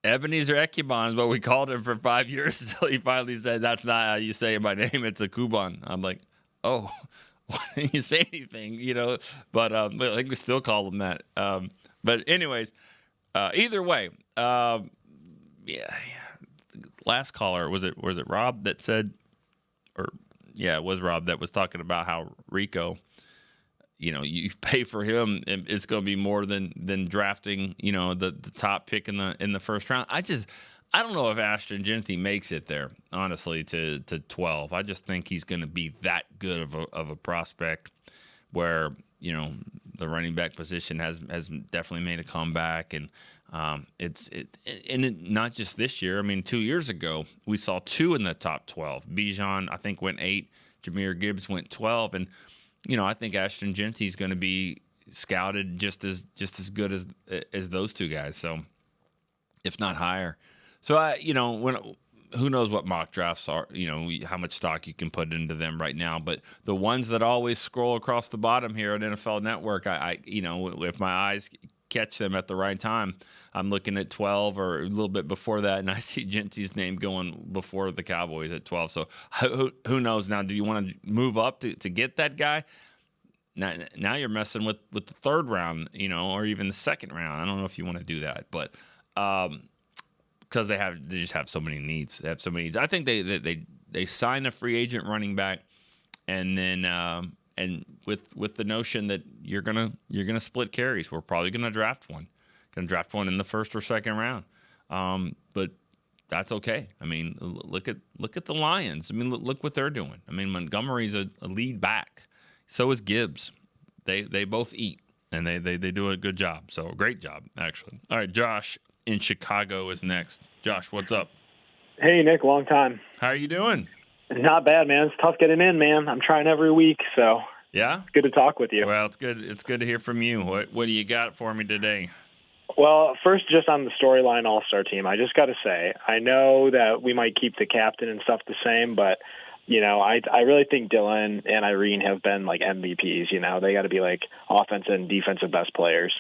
Ekubon is what we called him for 5 years until he finally said, "That's not how you say my name. It's a Kuban." I'm like, "Oh, why didn't you say anything?" You know, but I think we still call him that. But anyways, either way, yeah. Last caller was it Rob that said, or yeah, it was Rob that was talking about how Rico, you know, you pay for him, it's going to be more than drafting, you know, the top pick in the first round. I don't know if Ashton Genty makes it there, honestly, to 12. I just think he's going to be that good of a prospect where, you know, the running back position has definitely made a comeback, and not just this year. I mean, 2 years ago we saw two in the top 12. Bijan, I think, went 8. Jahmyr Gibbs went 12, and you know, I think Ashton Genty is going to be scouted just as good as those two guys. So, if not higher. So you know, who knows what mock drafts are? You know, how much stock you can put into them right now. But the ones that always scroll across the bottom here at NFL Network, I you know, if my eyes catch them at the right time, I'm looking at 12 or a little bit before that, and I see Genty's name going before the Cowboys at 12. So who knows now? Do you want to move up to get that guy? Now you're messing with the third round, you know, or even the second round. I don't know if you want to do that, but because they just have so many needs. They have so many needs. I think they sign a free agent running back, and then and with the notion that you're gonna split carries. We're probably gonna draft one. Gonna draft one in the first or second round. But that's okay. I mean, look at the Lions. I mean, look what they're doing. I mean, Montgomery's a lead back. So is Gibbs. They both eat, and they do a good job. So great job, actually. All right, Josh in Chicago is next. Josh, what's up? Hey, Nick, long time. How are you doing? Not bad, man. It's tough getting in, man. I'm trying every week, so yeah, it's good to talk with you. Well, it's good. It's good to hear from you. What do you got for me today? Well, first, just on the StoryLine All-Star team, I just got to say, I know that we might keep the captain and stuff the same, but you know, I really think Dylan and Irene have been like MVPs. You know, they got to be like offensive and defensive best players.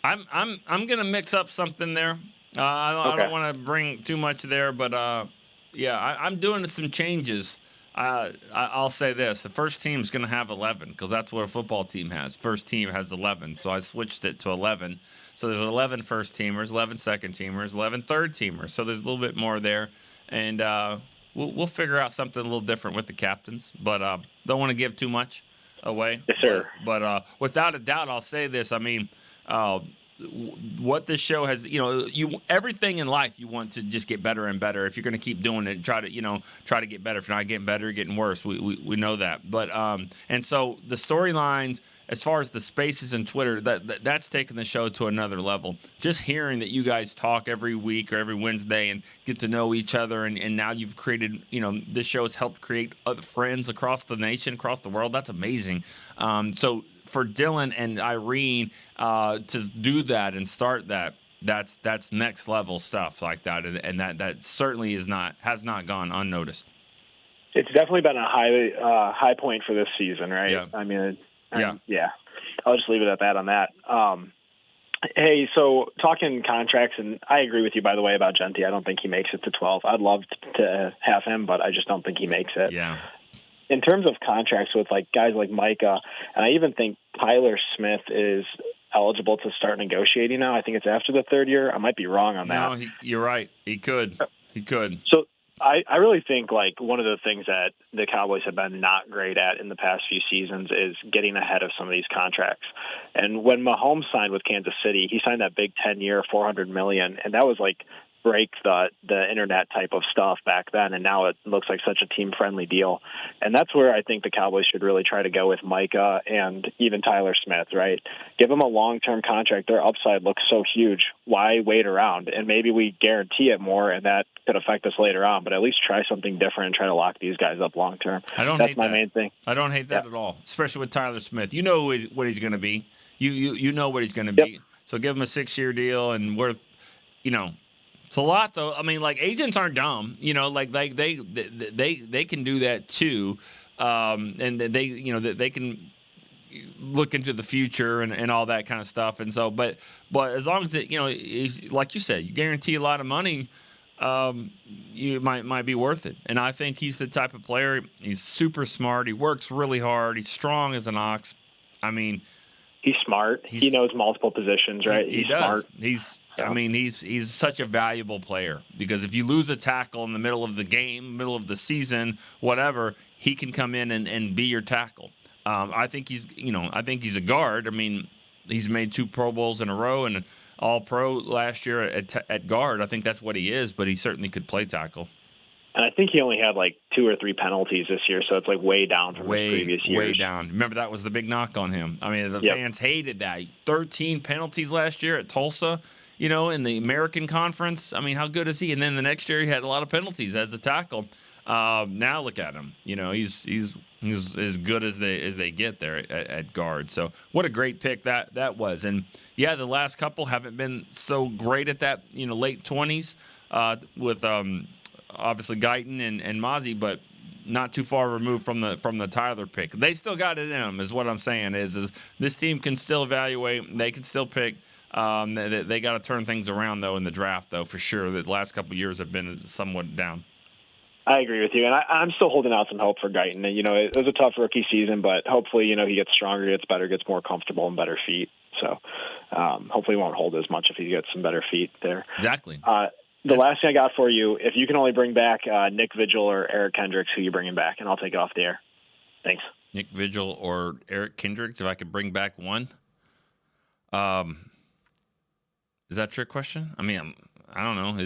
I'm gonna mix up something there. I don't want to bring too much there, but yeah, I'm doing some changes. I'll say this: the first team is going to have 11 because that's what a football team has. First team has 11, so I switched it to 11. So there's 11 first teamers, 11 second teamers, 11 third teamers. So there's a little bit more there, and we'll figure out something a little different with the captains. But don't want to give too much away. Yes, sir. But without a doubt, I'll say this. I mean, what this show has, you know, everything in life you want to just get better and better. If you're going to keep doing it, try to get better. If you're not getting better, you're getting worse. We know that. But and so the storylines, as far as the spaces and Twitter, that's taken the show to another level. Just hearing that you guys talk every week or every Wednesday and get to know each other, and now you've created, you know, this show has helped create other friends across the nation, across the world. That's amazing. So for Dylan and Irene to do that and start that, that's next level stuff like that, and that certainly has not gone unnoticed. It's definitely been a high point for this season, right? Yeah. I mean, yeah. I'll just leave it at that on that. Hey, so talking contracts, and I agree with you, by the way, about Genty. I don't think he makes it to 12. I'd love to have him, but I just don't think he makes it. Yeah. In terms of contracts with like guys like Micah, and I even think Tyler Smith is eligible to start negotiating now. I think it's after the third year. I might be wrong on that. No, you're right. He could. So I really think like one of the things that the Cowboys have been not great at in the past few seasons is getting ahead of some of these contracts. And when Mahomes signed with Kansas City, he signed that big 10-year, $400 million, and that was like break the internet type of stuff back then, and now it looks like such a team-friendly deal. And that's where I think the Cowboys should really try to go with Micah and even Tyler Smith, right? Give them a long-term contract. Their upside looks so huge. Why wait around? And maybe we guarantee it more, and that could affect us later on, but at least try something different and try to lock these guys up long-term. That's my main thing. I don't hate that at all, especially with Tyler Smith. You know what he's going to be. You know what he's going to be. So give him a 6-year deal and worth, it's a lot though. I mean, like agents aren't dumb, like they can do that too, and they can look into the future and all that kind of stuff. And so, but as long as it, like you said, you guarantee a lot of money, you might be worth it. And I think he's the type of player. He's super smart. He works really hard. He's strong as an ox. I mean, he's smart. He knows multiple positions, right? He's smart. He's such a valuable player because if you lose a tackle in the middle of the game, middle of the season, whatever, he can come in and be your tackle. I think he's a guard. I mean, he's made 2 Pro Bowls in a row and All-Pro last year at guard. I think that's what he is, but he certainly could play tackle. And I think he only had like 2 or 3 penalties this year, so it's like way down from his previous years. Way down. Remember, that was the big knock on him. I mean, the fans hated that. 13 penalties last year at Tulsa, in the American Conference. I mean, how good is he? And then the next year he had a lot of penalties as a tackle. Now look at him. He's as good as they get there at guard. So what a great pick that was. And yeah, the last couple haven't been so great at that. Late 20s with obviously Guyton and Mozzie, but not too far removed from the Tyler pick. They still got it in them, is what I'm saying. Is this team can still evaluate. They can still pick. They got to turn things around though in the draft though for sure. The last couple of years have been somewhat down. I agree with you, and I'm still holding out some hope for Guyton. It was a tough rookie season, but hopefully, he gets stronger, gets better, gets more comfortable, and better feet. So hopefully, he won't hold as much if he gets some better feet there. Exactly. The last thing I got for you, if you can only bring back Nick Vigil or Eric Kendricks, who you bringing back, and I'll take it off the air. Thanks. Nick Vigil or Eric Kendricks, if I could bring back one. Is that a trick question? I mean, I don't know.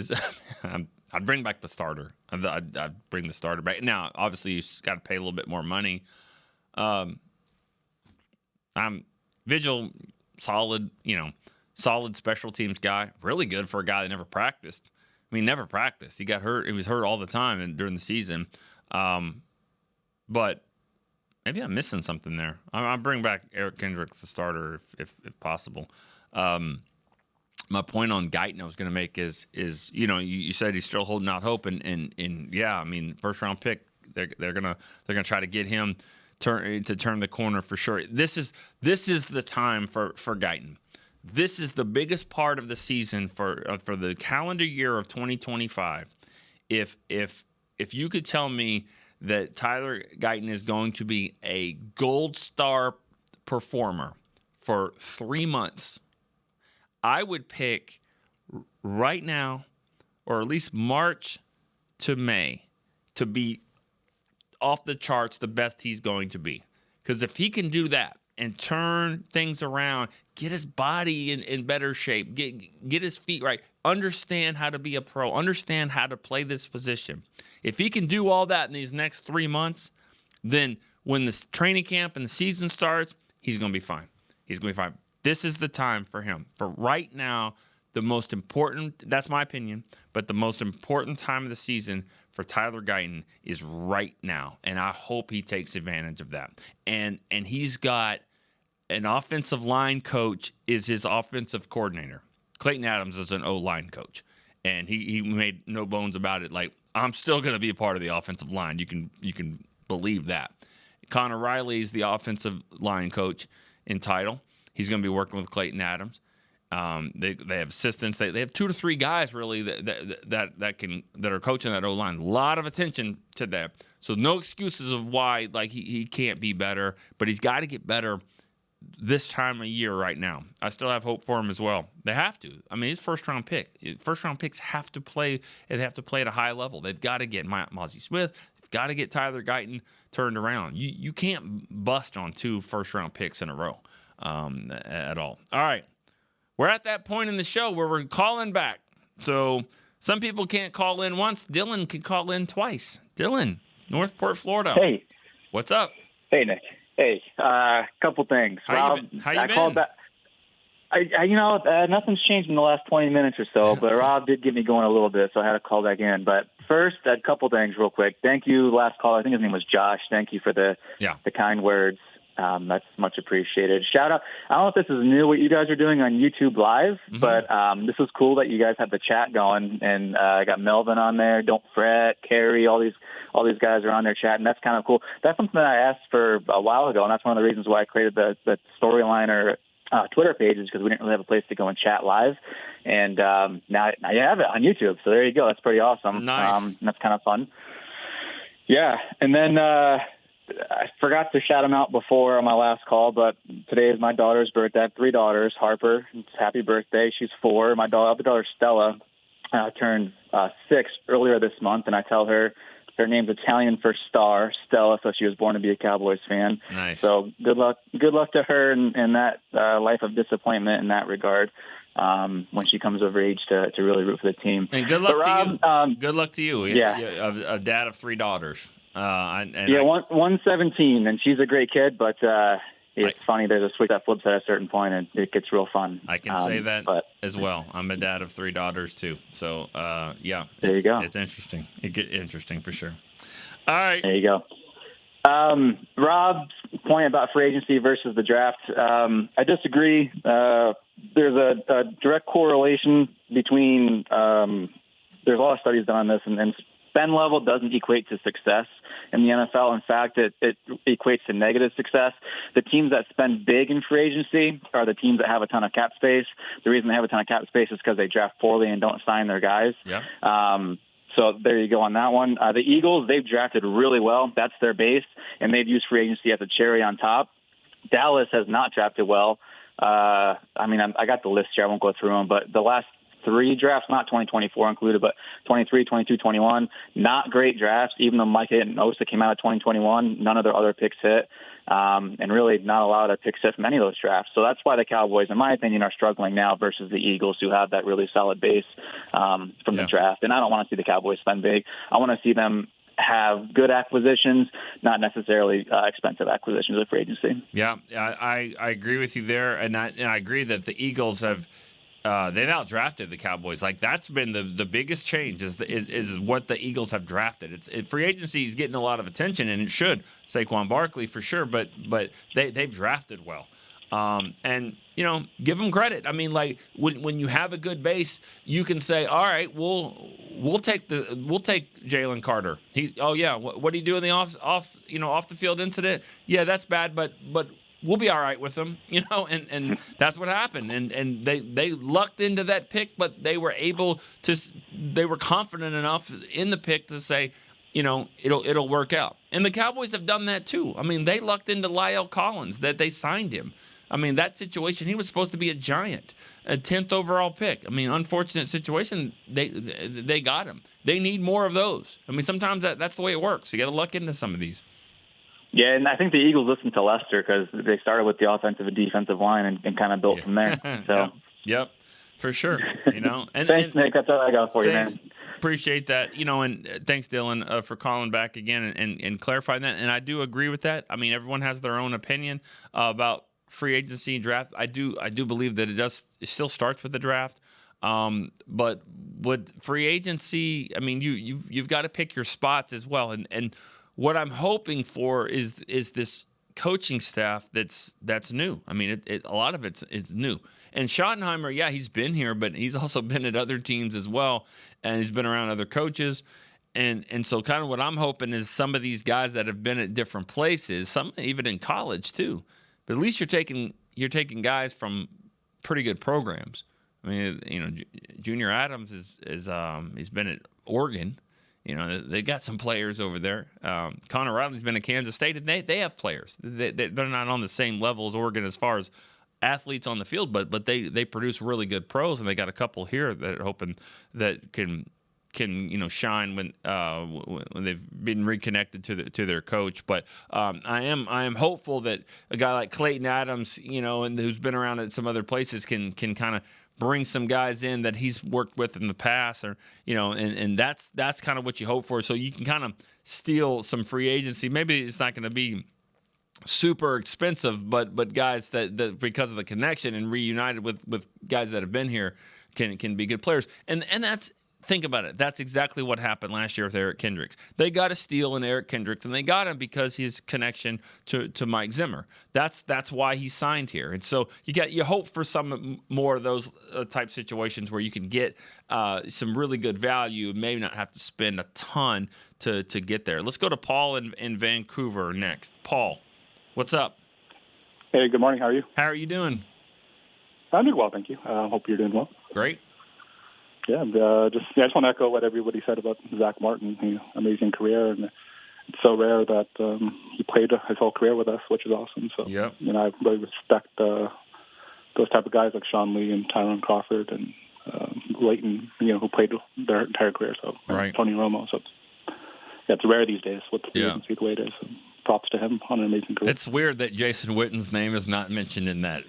I'd bring back the starter. I'd bring the starter back. Now, obviously, you got to pay a little bit more money. I'm Vigil, solid, solid special teams guy. Really good for a guy that never practiced. I mean, never practiced. He got hurt. He was hurt all the time during the season. But maybe I'm missing something there. I'll bring back Eric Kendricks, the starter, if possible. My point on Guyton I was going to make is you said he's still holding out hope, and yeah, I mean, first round pick, they're gonna try to get him turn the corner for sure. This is the time for Guyton. This is the biggest part of the season for the calendar year of 2025. If you could tell me that Tyler Guyton is going to be a gold star performer for 3 months, I would pick right now, or at least March to May, to be off the charts the best he's going to be. Because if he can do that and turn things around, get his body in better shape, get his feet right, understand how to be a pro, understand how to play this position. If he can do all that in these next 3 months, then when the training camp and the season starts, he's going to be fine. He's going to be fine. This is the time for him. For right now, the most important, that's my opinion, but the most important time of the season for Tyler Guyton is right now. And I hope he takes advantage of that. And he's got an offensive line coach is his offensive coordinator. Clayton Adams is an O-line coach. And he made no bones about it. Like, I'm still going to be a part of the offensive line. You can believe that. Connor Riley is the offensive line coach in title. He's going to be working with Clayton Adams. They have assistants. They have 2 to 3 guys really that are coaching that O-line. A lot of attention to that. So no excuses of why he can't be better, but he's got to get better this time of year right now. I still have hope for him as well. They have to. I mean, he's first round pick. First round picks have to play. They have to play at a high level. They've got to get Mozzie Smith. They've got to get Tyler Guyton turned around. You can't bust on 2 first round picks in a row at all. All right. We're at that point in the show where we're calling back. So Some people can't call in once. Dylan could call in twice. Dylan, Northport, Florida. Hey. What's up? Hey, Nick. Hey, couple things. How you been? Called back. Nothing's changed in the last 20 minutes or so, but Rob did get me going a little bit, so I had to call back in. But first, a couple things real quick. Thank you, last call. I think his name was Josh. Thank you for the kind words. That's much appreciated. Shout out. I don't know if this is new, what you guys are doing on YouTube Live, but this is cool that you guys have the chat going. And I got Melvin on there, Don't Fret, Carrie, all these guys are on there chatting. That's kind of cool. That's something that I asked for a while ago, and that's one of the reasons why I created the StoryLine or Twitter page, is because we didn't really have a place to go and chat live. And now you have it on YouTube. So there you go. That's pretty awesome. Nice. And that's kind of fun. Yeah. And then I forgot to shout them out before on my last call, but today is my daughter's birthday. I have 3 daughters. Harper, happy birthday. She's 4. My other daughter, Stella, turned 6 earlier this month, and I tell her name's Italian for star, Stella, so she was born to be a Cowboys fan. Nice. So good luck to her in that life of disappointment in that regard when she comes of age to really root for the team. And good luck to you. Good luck to you. Yeah. A dad of 3 daughters. One's 17, and she's a great kid, but it's funny. There's a switch that flips at a certain point, and it gets real fun. I can say that as well. I'm a dad of 3 daughters, too. So, there you go. It's interesting. It gets interesting for sure. All right. There you go. Rob's point about free agency versus the draft, I disagree. There's a direct correlation between there's a lot of studies done on this, and spend level doesn't equate to success in the NFL. In fact, it equates to negative success. The teams that spend big in free agency are the teams that have a ton of cap space. The reason they have a ton of cap space is because they draft poorly and don't sign their guys. Yeah. So there you go on that one. The Eagles, they've drafted really well. That's their base, and they've used free agency as a cherry on top. Dallas has not drafted well. I got the list here. I won't go through them, but the last 3 drafts, not 2024 included, but 23, 22, 21, not great drafts. Even though Micah and Osa came out of 2021, none of their other picks hit, and really not a lot of picks hit from any of those drafts. So that's why the Cowboys, in my opinion, are struggling now versus the Eagles, who have that really solid base from the draft. And I don't want to see the Cowboys spend big. I want to see them have good acquisitions, not necessarily expensive acquisitions of free agency. Yeah, I agree with you there, and I agree that the Eagles have. They've outdrafted the Cowboys. Like, that's been the biggest change is what the Eagles have drafted. Free agency is getting a lot of attention, and it should. Saquon Barkley for sure, but they've drafted well. And give them credit. I mean, like when you have a good base, you can say, all right, we'll take Jalen Carter. What do you do in the off the field incident? Yeah, that's bad, but we'll be all right with them, and that's what happened. And they lucked into that pick, but they were confident enough in the pick to say, it'll work out. And the Cowboys have done that too. I mean, they lucked into La'el Collins, that they signed him. I mean, that situation, he was supposed to be a giant, a 10th overall pick. I mean, unfortunate situation, they got him. They need more of those. I mean, sometimes that's the way it works. You got to luck into some of these. Yeah, and I think the Eagles listened to Lester because they started with the offensive and defensive line and kind of built from there. So, Yep, for sure. And thanks, Nick. That's all I got for you, man. Appreciate that. And thanks, Dylan, for calling back again and clarifying that. And I do agree with that. I mean, everyone has their own opinion about free agency and draft. I do believe that it still starts with the draft. But with free agency, I mean, you've got to pick your spots as well. And what I'm hoping for is this coaching staff that's new. I mean, a lot of it's new. And Schottenheimer, he's been here, but he's also been at other teams as well, and he's been around other coaches. And so kind of what I'm hoping is some of these guys that have been at different places, some even in college too, but at least you're taking guys from pretty good programs. I mean, Junior Adams he's been at Oregon. They got some players over there. Connor Riley's been at Kansas State, and they have players. They're not on the same level as Oregon as far as athletes on the field, but they produce really good pros, and they got a couple here that are hoping that can can shine when they've been reconnected to their coach. But I am hopeful that a guy like Clayton Adams, and who's been around at some other places, can kind of bring some guys in that he's worked with in the past, or and that's kind of what you hope for. So you can kind of steal some free agency. Maybe it's not going to be super expensive, but guys that because of the connection and reunited with guys that have been here can be good players. And that's, think about it. That's exactly what happened last year with Eric Kendricks. They got a steal in Eric Kendricks, and they got him because his connection to Mike Zimmer. That's why he signed here. And so you hope for some more of those type situations where you can get some really good value, maybe not have to spend a ton to get there. Let's go to Paul in Vancouver next. Paul, what's up? Hey, good morning. How are you? How are you doing? I'm doing well, thank you. Hope you're doing well. Great. Yeah, I just want to echo what everybody said about Zach Martin. Amazing career, and it's so rare that he played his whole career with us, which is awesome. So, I really respect those type of guys like Sean Lee and Tyrone Crawford and Guyton, who played their entire career. So, Tony Romo. So, it's rare these days with the agency the way it is. So, props to him on an amazing career. It's weird that Jason Witten's name is not mentioned in that.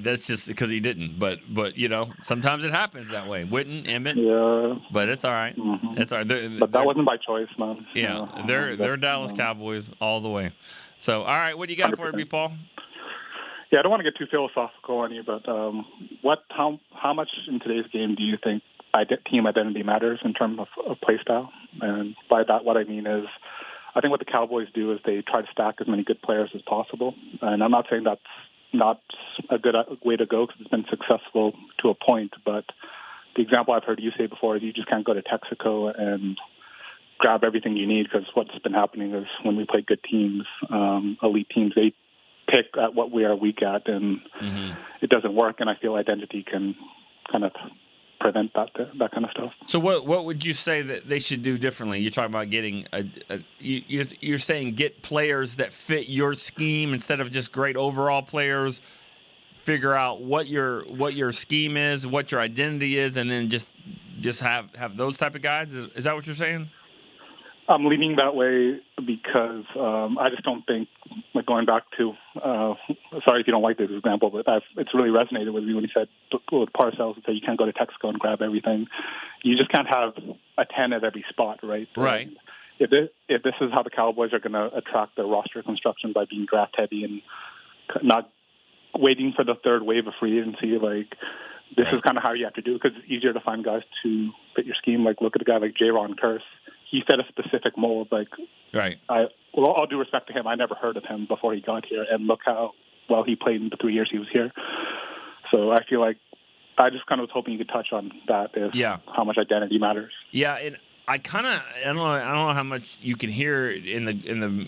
That's just because he didn't. But sometimes it happens that way. Witten, Emmett. Yeah. But it's all right. Mm-hmm. It's all right. But that wasn't by choice, man. Yeah, they're Dallas Cowboys all the way. So, all right, what do you got 100%. For me, Paul? Yeah, I don't want to get too philosophical on you, but how much in today's game do you think team identity matters in terms of play style? And by that, what I mean is, I think what the Cowboys do is they try to stack as many good players as possible. And I'm not saying that's not a good way to go because it's been successful to a point. But the example I've heard you say before is you just can't go to Texaco and grab everything you need, because what's been happening is when we play good teams, elite teams, they pick at what we are weak at, and it doesn't work. And I feel identity can kind of prevent that kind of stuff. So what would you say that they should do differently? You're talking about getting you're saying get players that fit your scheme instead of just great overall players. Figure out what your scheme is, what your identity is, and then just have those type of guys. Is that what you're saying? I'm leaning that way because I just don't think, like going back to, sorry if you don't like this example, but it's really resonated with me when he said with Parcells, he said you can't go to Texaco and grab everything. You just can't have a 10 at every spot, right? Right. If this is how the Cowboys are going to attract their roster construction by being draft heavy and not waiting for the third wave of free agency, this is kind of how you have to do it, because it's easier to find guys to fit your scheme. Like, look at a guy like Jaron Kearse. He fit a specific mold. Right. All due respect to him, I never heard of him before he got here, and look how well he played in the 3 years he was here. So I feel like I just kind of was hoping you could touch on that, how much identity matters. Yeah, and I don't know how much you can hear in the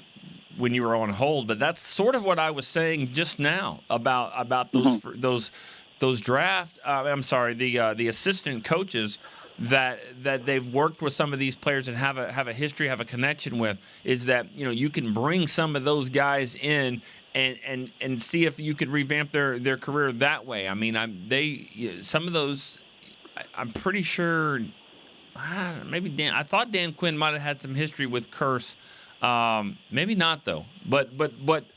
when you were on hold, but that's sort of what I was saying just now about those draft. The assistant coaches that they've worked with some of these players and have a history, have a connection with, is that you can bring some of those guys in and see if you could revamp their career that way. I mean, some of those, I'm pretty sure. Maybe I thought Dan Quinn might have had some history with Kearse. Maybe not though, but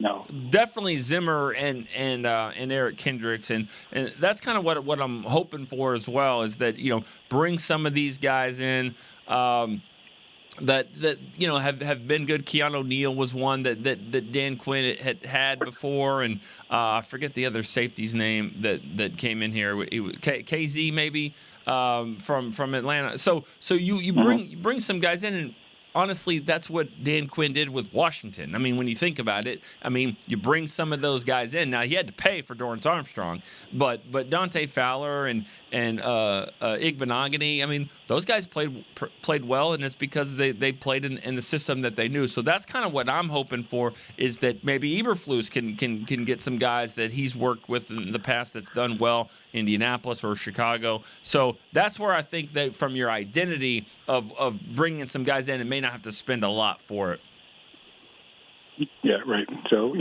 no. Definitely Zimmer and Eric Kendricks, and that's kind of what I'm hoping for as well, is that bring some of these guys in that have been good. Keanu Neal was one that Dan Quinn had before, and I forget the other safety's name that came in here. KZ maybe from Atlanta. So you bring some guys in, and honestly, that's what Dan Quinn did with Washington. I mean, when you think about it, you bring some of those guys in. Now, he had to pay for Dorrance Armstrong, but Dante Fowler and Igbenogany, those guys played well, and it's because they played in the system that they knew. So that's kind of what I'm hoping for, is that maybe Eberflus can get some guys that he's worked with in the past that's done well, Indianapolis or Chicago. So that's where I think that from your identity of bringing some guys in, it may not have to spend a lot for it. Yeah, right. So,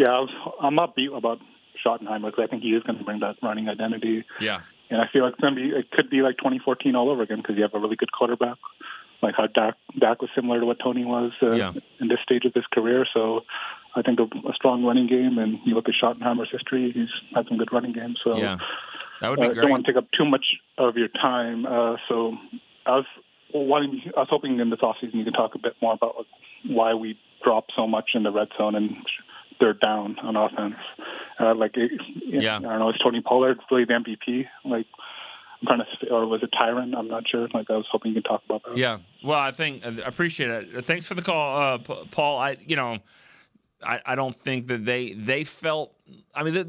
I'm upbeat about Schottenheimer because I think he is going to bring that running identity. Yeah. And I feel like it could be like 2014 all over again, because you have a really good quarterback like how Dak was similar to what Tony was in this stage of his career. So I think a strong running game, and you look at Schottenheimer's history, he's had some good running games. So that would be great. Don't want to take up too much of your time. So I was hoping in this offseason you could talk a bit more about why we drop so much in the red zone and third down on offense. I don't know, is Tony Pollard really the MVP? Like, I'm trying to, or was it Tyron? I'm not sure. Like, I was hoping you could talk about that. Yeah. Well, I appreciate it. Thanks for the call, Paul. I don't think that they felt. I mean,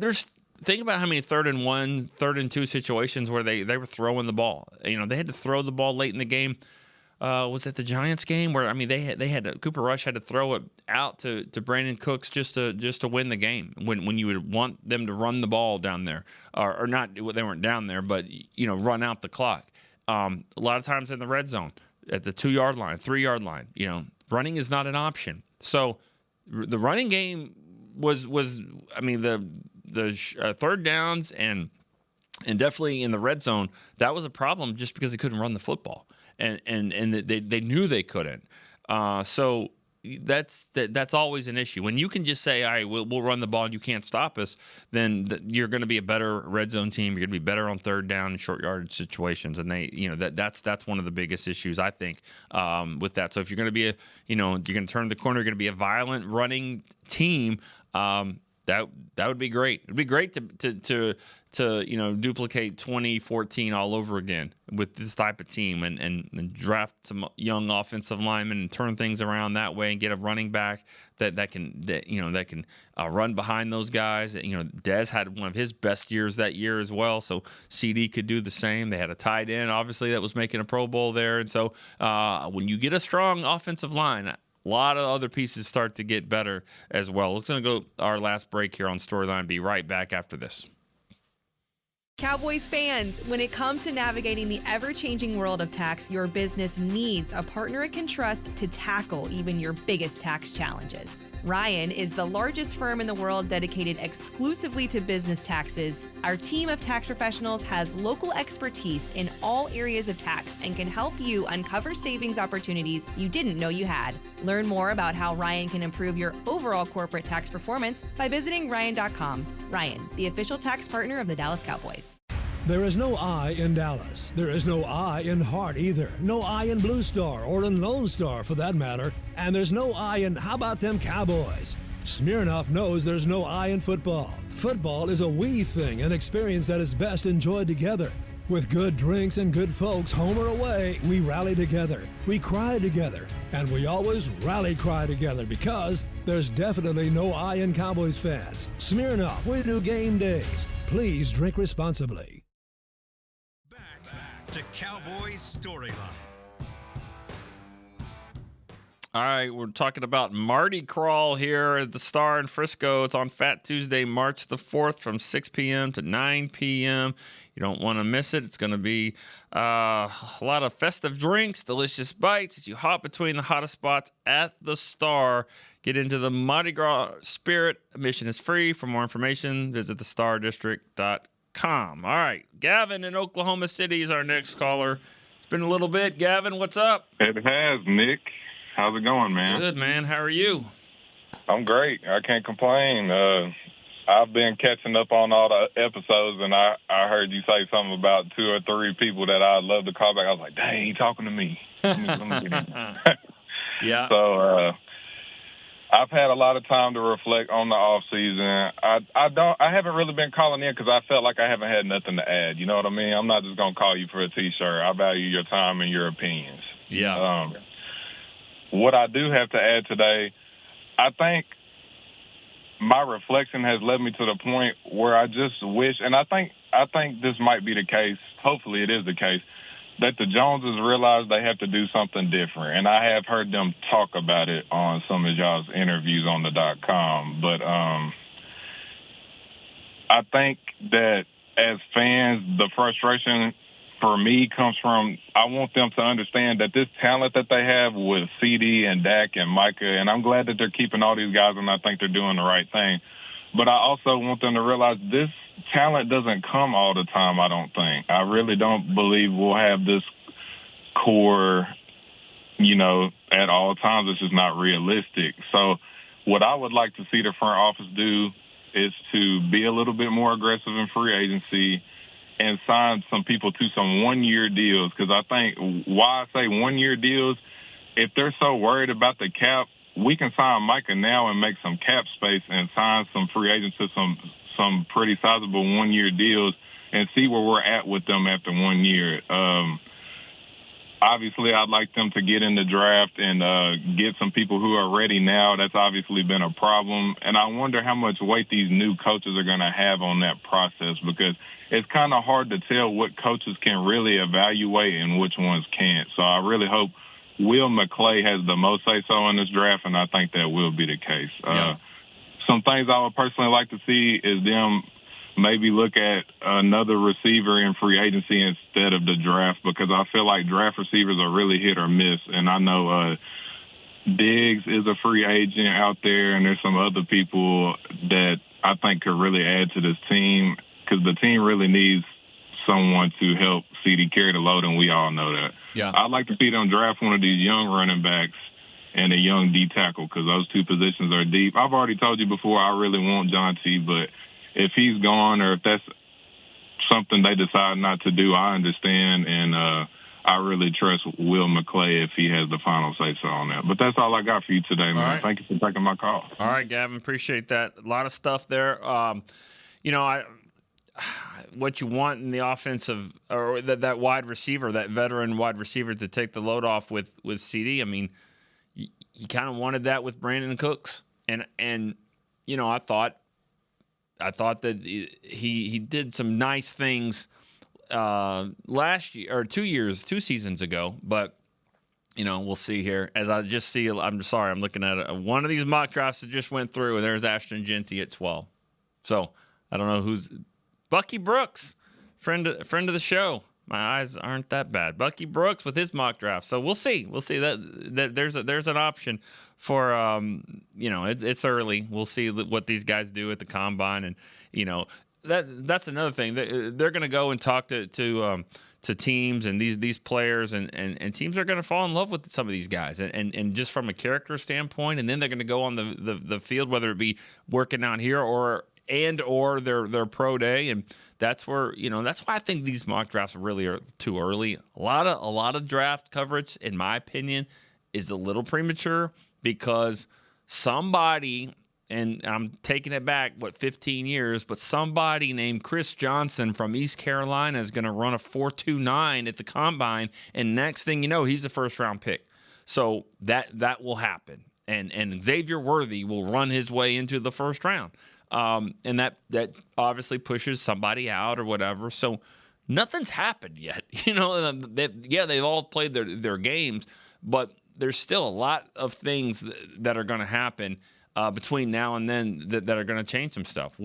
think about how many 3rd and 1, 3rd and 2 situations where they were throwing the ball. They had to throw the ball late in the game. Was it the Giants game where Cooper Rush had to throw it out to Brandon Cooks just to win the game when you would want them to run the ball down there or not, they weren't down there, but run out the clock. A lot of times in the red zone at the 2-yard line, 3-yard line, running is not an option. So the running game was the third downs and definitely in the red zone, that was a problem just because they couldn't run the football. And they knew they couldn't. So that's always an issue. When you can just say, all right, we'll run the ball and you can't stop us, then you're going to be a better red zone team. You're going to be better on third down and short yardage situations. And that's one of the biggest issues, I think, with that. So if you're going to be you're going to turn the corner, you're going to be a violent running team, that would be great. It'd be great to duplicate 2014 all over again with this type of team and draft some young offensive linemen and turn things around that way and get a running back that can run behind those guys. Dez had one of his best years that year as well, so CD could do the same. They had a tight end, obviously, that was making a Pro Bowl there, and so when you get a strong offensive line, a lot of other pieces start to get better as well. We're going to go our last break here on Storyline. Be right back after this. Cowboys fans, when it comes to navigating the ever-changing world of tax, your business needs a partner it can trust to tackle even your biggest tax challenges. Ryan is the largest firm in the world dedicated exclusively to business taxes. Our team of tax professionals has local expertise in all areas of tax and can help you uncover savings opportunities you didn't know you had. Learn more about how Ryan can improve your overall corporate tax performance by visiting Ryan.com. Ryan, the official tax partner of the Dallas Cowboys. There is no I in Dallas. There is no I in Hart either. No I in Blue Star or in Lone Star for that matter. And there's no I in how about them Cowboys? Smirnoff knows there's no I in football. Football is a we thing, an experience that is best enjoyed together. With good drinks and good folks, home or away, we rally together, we cry together, and we always rally cry together because there's definitely no I in Cowboys fans. Smirnoff, we do game days. Please drink responsibly. To Cowboys Storyline. All right, we're talking about Mardi Gras here at the Star in Frisco. It's on Fat Tuesday, March the 4th from 6 p.m. to 9 p.m. You don't want to miss it. It's going to be a lot of festive drinks, delicious bites as you hop between the hottest spots at the Star. Get into the Mardi Gras spirit. Admission is free. For more information, visit thestardistrict.com. All right, Gavin in Oklahoma City is our next caller. It's been a little bit. Gavin, what's up? It has, Nick. How's it going, man? Good, man. How are you? I'm great. I can't complain. I've been catching up on all the episodes, and I heard you say something about 2 or 3 people that I'd love to call back. I was like, dang, he talking to me. Let me get in. Yeah. So I've had a lot of time to reflect on the off season. I haven't really been calling in because I felt like I haven't had nothing to add. You know what I mean? I'm not just gonna call you for a T-shirt. I value your time and your opinions. Yeah. What I do have to add today, I think my reflection has led me to the point where I just wish, and I think this might be the case. Hopefully, it is the case. That the Joneses realize they have to do something different. And I have heard them talk about it on some of y'all's interviews on the .com. But I think that as fans, the frustration for me comes from I want them to understand that this talent that they have with CD and Dak and Micah, and I'm glad that they're keeping all these guys, and I think they're doing the right thing. But I also want them to realize this talent doesn't come all the time, I don't think. I really don't believe we'll have this core at all times it's just not realistic. So what I would like to see the front office do is to be a little bit more aggressive in free agency and sign some people to some one-year deals. Because I think why I say one-year deals, if they're so worried about the cap, we can sign Micah now and make some cap space and sign some free agents to some pretty sizable one-year deals and see where we're at with them after 1 year. Obviously, I'd like them to get in the draft and get some people who are ready now. That's obviously been a problem. And I wonder how much weight these new coaches are going to have on that process, because it's kind of hard to tell what coaches can really evaluate and which ones can't. So I really hope Will McClay has the most say-so in this draft, and I think that will be the case. Some things I would personally like to see is them maybe look at another receiver in free agency instead of the draft, because I feel like draft receivers are really hit or miss. And I know Diggs is a free agent out there, and there's some other people that I think could really add to this team, because the team really needs someone to help CD carry the load, and we all know that. Yeah. I'd like to see them draft one of these young running backs and a young D tackle, because those two positions are deep. I've already told you before I really want John T., but if he's gone or if that's something they decide not to do, I understand, and I really trust Will McClay if he has the final say-so on that. But that's all I got for you today, man. Right. Thank you for taking my call. All right, Gavin, appreciate that. A lot of stuff there. What you want in the offensive, or that wide receiver, that veteran wide receiver to take the load off with CD. I mean, you kind of wanted that with Brandon Cooks, and I thought that he did some nice things last year or 2 seasons ago, but we'll see here. As I just see, I'm sorry, I'm looking at one of these mock drafts that just went through, and there's Ashton Genty at 12. So I don't know who's Bucky Brooks, friend of the show. My eyes aren't that bad. Bucky Brooks with his mock draft. So we'll see. We'll see that there's an option for it's early. We'll see what these guys do at the combine, and that's another thing. They're going to go and talk to teams and these players, and teams are going to fall in love with some of these guys, and just from a character standpoint, and then they're going to go on the field, whether it be working out here or their pro day, and that's where that's why I think these mock drafts really are too early. A lot of draft coverage, in my opinion, is a little premature, because somebody, and I'm taking it back 15 years, but somebody named Chris Johnson from East Carolina is going to run a 4.29 at the combine, and next thing you know, he's a first round pick. So that will happen, and Xavier Worthy will run his way into the first round. And that obviously pushes somebody out or whatever. So nothing's happened yet. They've all played their games, but there's still a lot of things that are going to happen between now and then that are going to change some stuff.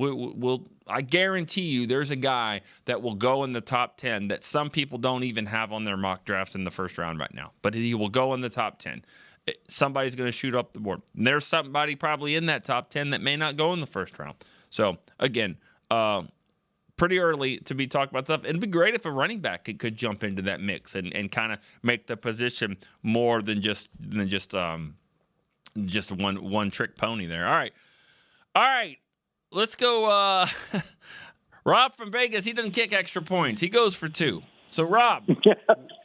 I guarantee you there's a guy that will go in the top 10 that some people don't even have on their mock drafts in the first round right now, but he will go in the top 10. Somebody's going to shoot up the board. And there's somebody probably in that top 10 that may not go in the first round. So, again, pretty early to be talking about stuff. It'd be great if a running back could jump into that mix and kind of make the position more than just one trick pony there. All right. Let's go. Rob from Vegas, he doesn't kick extra points. He goes for 2. So, Rob,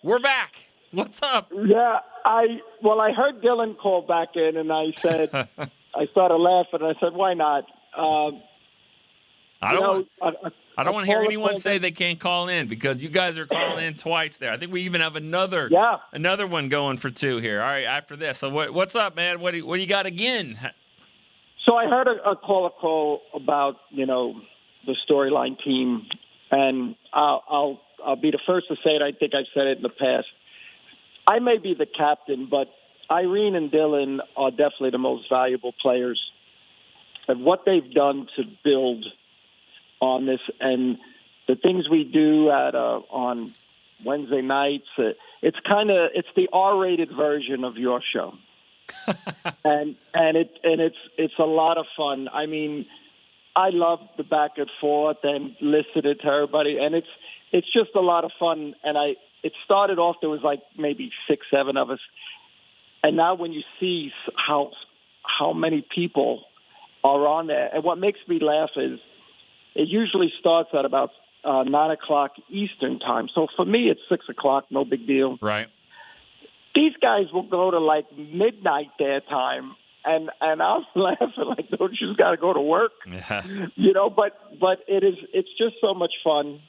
we're back. What's up? Yeah, I heard Dylan call back in, and I said, I started laughing, and I said, why not? I don't want to hear anyone say they can't call in, because you guys are calling in twice there. I think we even have another one going for 2 here. All right, after this. So what's up, man? What do you got again? So I heard a call about the StoryLine team, and I'll be the first to say it. I think I've said it in the past. I may be the captain, but Irene and Dylan are definitely the most valuable players. And what they've done to build on this, and the things we do on Wednesday nights, it's the R-rated version of your show, and it's a lot of fun. I mean, I love the back and forth and listening to everybody, and it's just a lot of fun. And it started off, there was like maybe 6-7 of us. And now when you see how many people are on there, and what makes me laugh is it usually starts at about 9 o'clock Eastern time. So for me, it's 6 o'clock, no big deal. Right. These guys will go to like midnight their time, and I'm laughing like, don't you just got to go to work? Yeah. But it's just so much fun.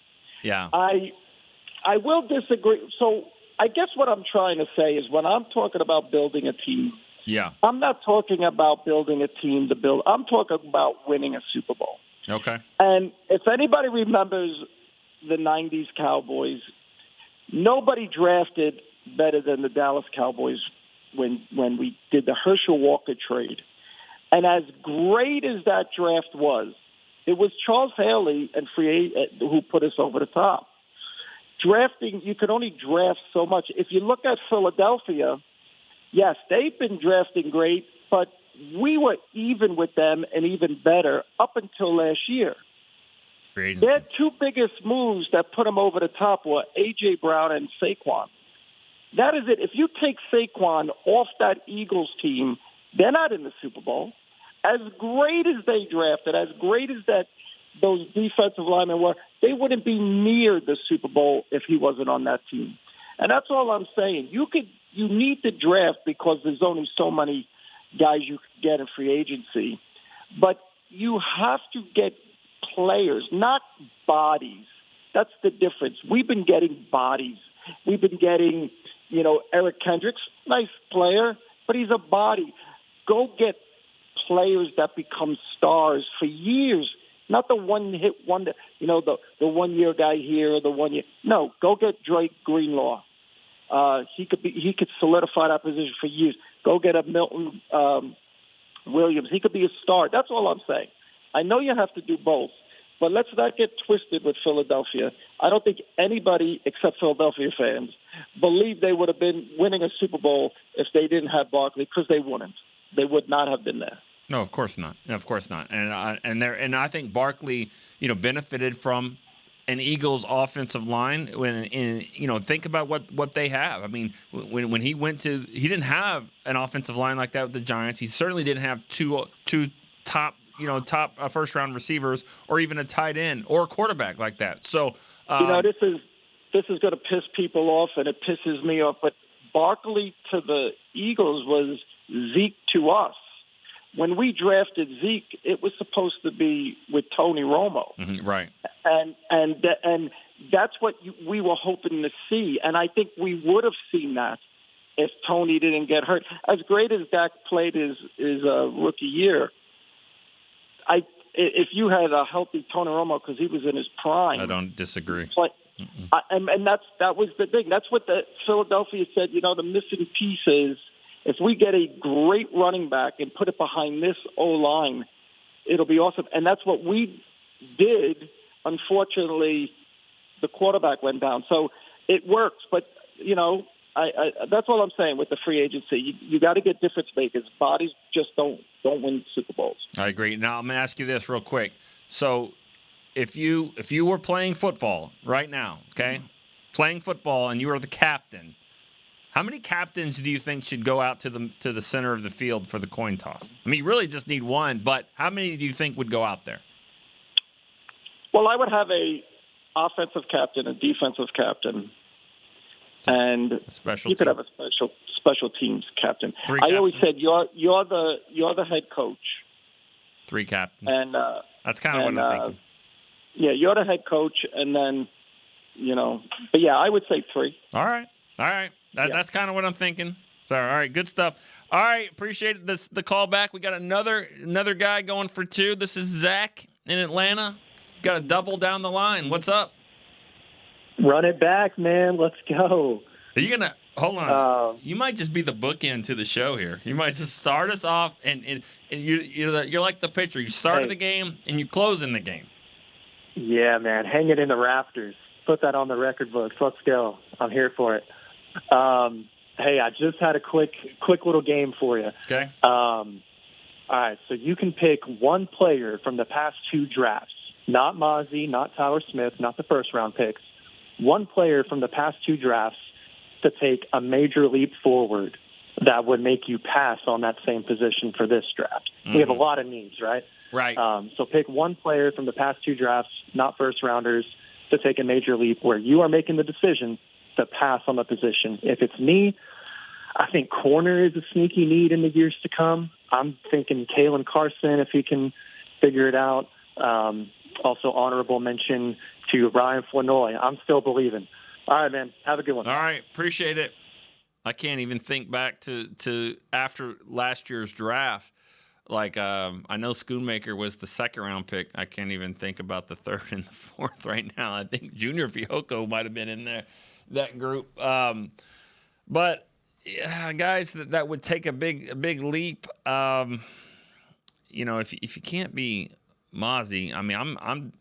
Yeah. I will disagree. So I guess what I'm trying to say is when I'm talking about building a team, Yeah. I'm not talking about building a team to build. I'm talking about winning a Super Bowl. Okay. And if anybody remembers the 90s Cowboys, nobody drafted better than the Dallas Cowboys when we did the Herschel Walker trade. And as great as that draft was, it was Charles Haley and who put us over the top. Drafting, you could only draft so much. If you look at Philadelphia, yes, they've been drafting great, but we were even with them and even better up until last year. Their two biggest moves that put them over the top were A.J. Brown and Saquon. That is it. If you take Saquon off that Eagles team, they're not in the Super Bowl. As great as they drafted, as great as those defensive linemen were, they wouldn't be near the Super Bowl if he wasn't on that team. And that's all I'm saying. You need to draft because there's only so many guys you can get in free agency. But you have to get players, not bodies. That's the difference. We've been getting bodies. We've been getting, Eric Kendricks, nice player, but he's a body. Go get players that become stars for years, not the one-hit wonder, the one-year guy here, the 1 year. No, go get Drake Greenlaw. He could solidify that position for years. Go get a Milton Williams. He could be a star. That's all I'm saying. I know you have to do both, but let's not get twisted with Philadelphia. I don't think anybody except Philadelphia fans believe they would have been winning a Super Bowl if they didn't have Barkley, because they wouldn't. They would not have been there. No, of course not. Of course not. And I think Barkley, benefited from an Eagles offensive line. Think about what they have. I mean, when he didn't have an offensive line like that with the Giants. He certainly didn't have two top first round receivers, or even a tight end or a quarterback like that. So this is going to piss people off, and it pisses me off. But Barkley to the Eagles was Zeke to us. When we drafted Zeke, it was supposed to be with Tony Romo, right? And that's what we were hoping to see, and I think we would have seen that if Tony didn't get hurt. As great as Dak played his rookie year, if you had a healthy Tony Romo, because he was in his prime, I don't disagree. And that was the thing. That's what the Philadelphia said. The missing piece is, if we get a great running back and put it behind this O-line, it'll be awesome. And that's what we did. Unfortunately, the quarterback went down. So it works. But, that's all I'm saying with the free agency. You got to get difference makers. Bodies just don't win Super Bowls. I agree. Now, I'm going to ask you this real quick. So if you were playing football right now, okay, playing football, and you were the captain, how many captains do you think should go out to the center of the field for the coin toss? I mean, you really just need one, but how many do you think would go out there? Well, I would have a offensive captain, a defensive captain, and you could have a special teams captain. I always said you're the head coach. 3 captains. And that's kind of what I'm thinking. Yeah, you're the head coach, and then but yeah, I would say 3. All right. That's kind of what I'm thinking. So, all right, good stuff. All right, appreciate the call back. We got another guy going for 2. This is Zach in Atlanta. He's got a double down the line. What's up? Run it back, man. Let's go. Are you gonna hold on? You might just be the bookend to the show here. You might just start us off, and you're like the pitcher. You started the game and you close in the game. Yeah, man. Hang it in the rafters. Put that on the record books. Let's go. I'm here for it. Hey, I just had a quick little game for you. Okay. All right, so you can pick one player from the past 2 drafts. Not Mozzie, not Tyler Smith, not the first-round picks. One player from the past 2 drafts to take a major leap forward that would make you pass on that same position for this draft. We have a lot of needs, right? Right. So pick one player from the past 2 drafts, not first-rounders, to take a major leap where you are making the decision to pass on the position. If it's me, I think corner is a sneaky need in the years to come. I'm thinking Kalen Carson, if he can figure it out. Also, honorable mention to Ryan Flournoy. I'm still believing. All right, man. Have a good one. All right. Appreciate it. I can't even think back to after last year's draft. Like, I know Schoonmaker was the 2nd-round pick. I can't even think about the 3rd and the 4th right now. I think Junior Fiocco might have been in there, that group. But yeah, guys that would take a big leap. You know, if you can't be Mozzie, I mean,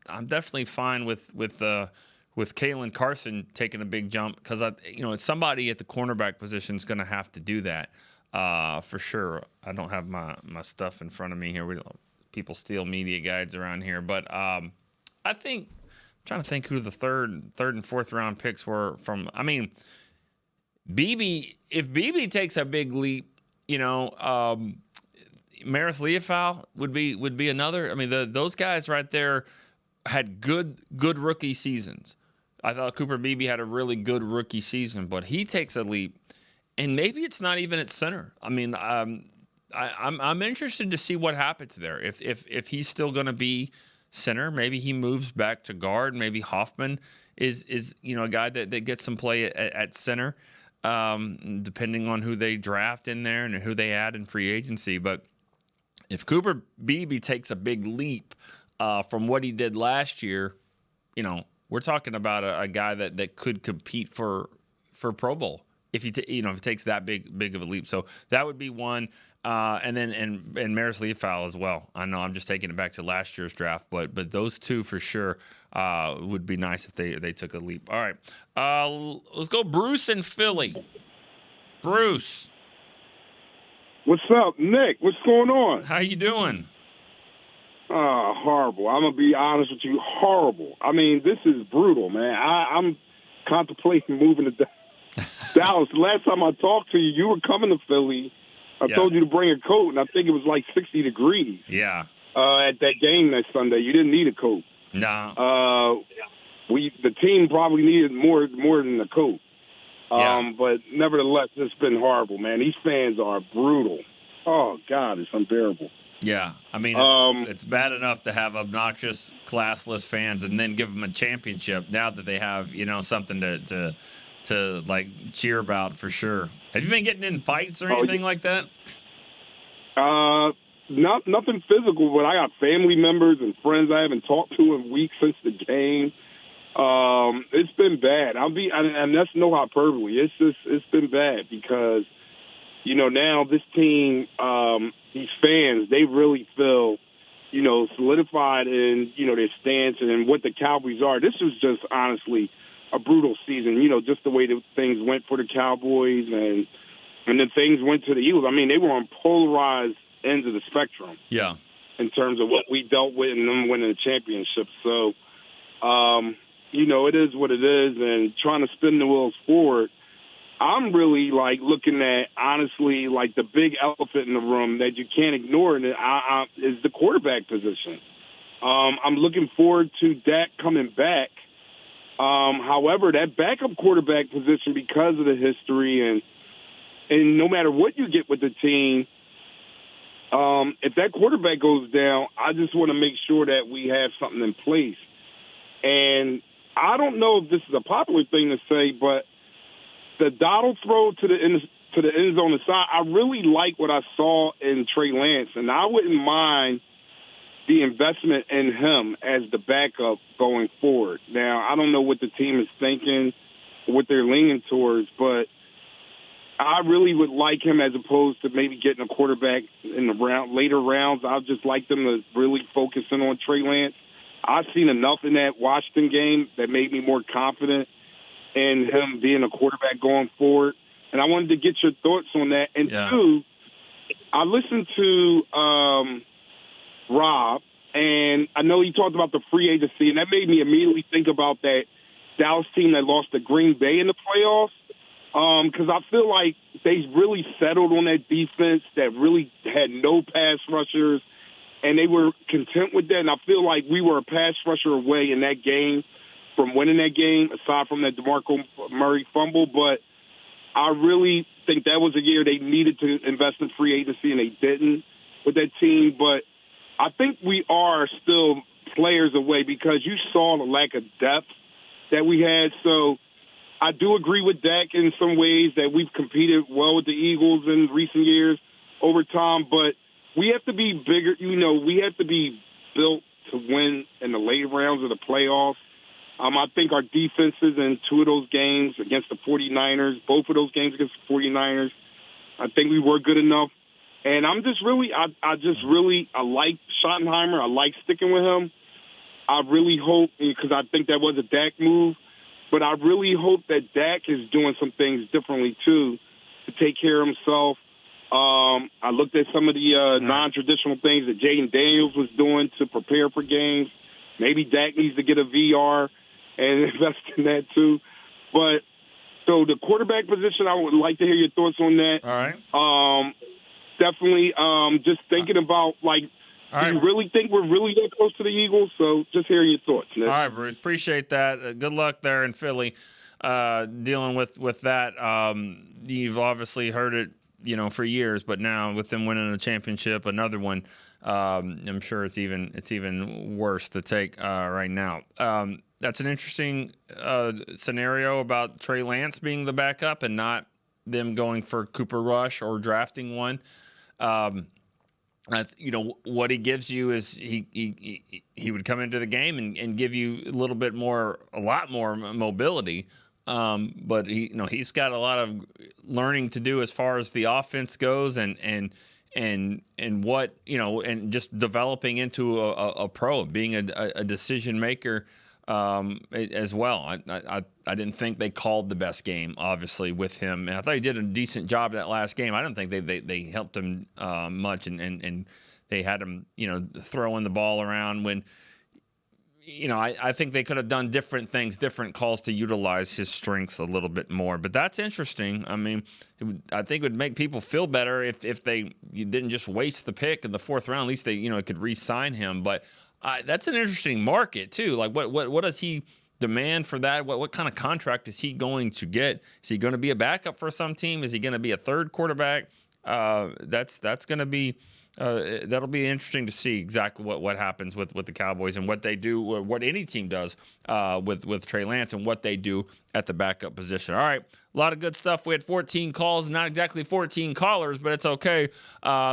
I'm definitely fine with Kalen Carson taking a big jump because it's somebody at the cornerback position is going to have to do that. For sure. I don't have my stuff in front of me here. People steal media guides around here. But I'm trying to think who the third and 4th round picks were from. I mean, if BB takes a big leap, Maris Leofau would be another. I mean, those guys right there had good rookie seasons. I thought Cooper Beebe had a really good rookie season, but he takes a leap. And maybe it's not even at center. I mean, I'm interested to see what happens there. If he's still going to be center, maybe he moves back to guard. Maybe Hoffman is a guy that gets some play at center, depending on who they draft in there and who they add in free agency. But if Cooper Beebe takes a big leap from what he did last year, we're talking about a guy that could compete for Pro Bowl. If he takes that big of a leap, so that would be one, and then Maris Leofau as well. I know I'm just taking it back to last year's draft, but those two for sure would be nice if they took a leap. All right, let's go Bruce in Philly. Bruce, what's up, Nick? What's going on? How you doing? Horrible. I'm gonna be honest with you, horrible. I mean, this is brutal, man. I'm contemplating moving to Dallas. Last time I talked to you, you were coming to Philly. I told you to bring a coat, and I think it was like 60 degrees. Yeah. At that game that Sunday, you didn't need a coat. No. The team probably needed more than the coat. But nevertheless, it's been horrible, man. These fans are brutal. Oh God, it's unbearable. Yeah, I mean, it's bad enough to have obnoxious, classless fans, and then give them a championship. Now that they have, something to like cheer about for sure. Have you been getting in fights or anything like that? Nothing physical, but I got family members and friends I haven't talked to in weeks since the game. It's been bad. And that's no hyperbole. It's been bad because, now this team, these fans, they really feel, solidified in, their stance and what the Cowboys are. This was just honestly a brutal season, just the way that things went for the Cowboys and then things went to the Eagles. I mean, they were on polarized ends of the spectrum. Yeah. In terms of what we dealt with and them winning the championship. So, it is what it is, and trying to spin the wheels forward, I'm really, looking at, honestly, the big elephant in the room that you can't ignore, and is the quarterback position. I'm looking forward to Dak coming back. However, that backup quarterback position, because of the history and no matter what you get with the team, if that quarterback goes down, I just want to make sure that we have something in place. And I don't know if this is a popular thing to say, but the Donald throw to the end zone aside, I really like what I saw in Trey Lance, and I wouldn't mind the investment in him as the backup going forward. Now, I don't know what the team is thinking, what they're leaning towards, but I really would like him as opposed to maybe getting a quarterback in the later rounds. I'd just like them to really focus in on Trey Lance. I've seen enough in that Washington game that made me more confident in him being a quarterback going forward. And I wanted to get your thoughts on that. And two, I listened to Rob, and I know he talked about the free agency, and that made me immediately think about that Dallas team that lost to Green Bay in the playoffs. because I feel like they really settled on that defense that really had no pass rushers, and they were content with that. And I feel like we were a pass rusher away in that game from winning that game, aside from that DeMarco Murray fumble. But I really think that was a year they needed to invest in free agency, and they didn't with that team. But I think we are still players away because you saw the lack of depth that we had. So I do agree with Dak in some ways that we've competed well with the Eagles in recent years over time, but we have to be bigger. We have to be built to win in the late rounds of the playoffs. I think our defenses in two of those games against the 49ers, both of those games against the 49ers, I think we were good enough. And I'm just really, I like Schottenheimer. I like sticking with him. I really hope, because I think that was a Dak move, but I really hope that Dak is doing some things differently, too, to take care of himself. I looked at some of the non-traditional things that Jaden Daniels was doing to prepare for games. Maybe Dak needs to get a VR and invest in that, too. But so the quarterback position, I would like to hear your thoughts on that. All right. Definitely just thinking about, like, do you really think we're really that close to the Eagles? So just hearing your thoughts, Nick. All right, Bruce. Appreciate that. Good luck there in Philly dealing with that. You've obviously heard it, for years, but now with them winning a championship, another one, I'm sure it's even worse to take right now. That's an interesting scenario about Trey Lance being the backup and not them going for Cooper Rush or drafting one. What he gives you is he would come into the game and give you a lot more mobility. But he's got a lot of learning to do as far as the offense goes and what, and just developing into a pro, being a decision maker as well. I didn't think they called the best game, obviously, with him. And I thought he did a decent job that last game. I don't think they helped him much, and they had him, throwing the ball around when, I think they could have done different things, different calls to utilize his strengths a little bit more. But that's interesting. I mean, I think it would make people feel better if you didn't just waste the pick in the fourth round. At least they, could re-sign him. But that's an interesting market too. Like, what does he demand for that? What kind of contract is he going to get? Is he going to be a backup for some team? Is he going to be a third quarterback? That's going to be. That'll be interesting to see exactly what happens with the Cowboys and what they do, or what any team does with Trey Lance and what they do at the backup position. All right, a lot of good stuff. We had 14 calls, not exactly 14 callers, but it's okay.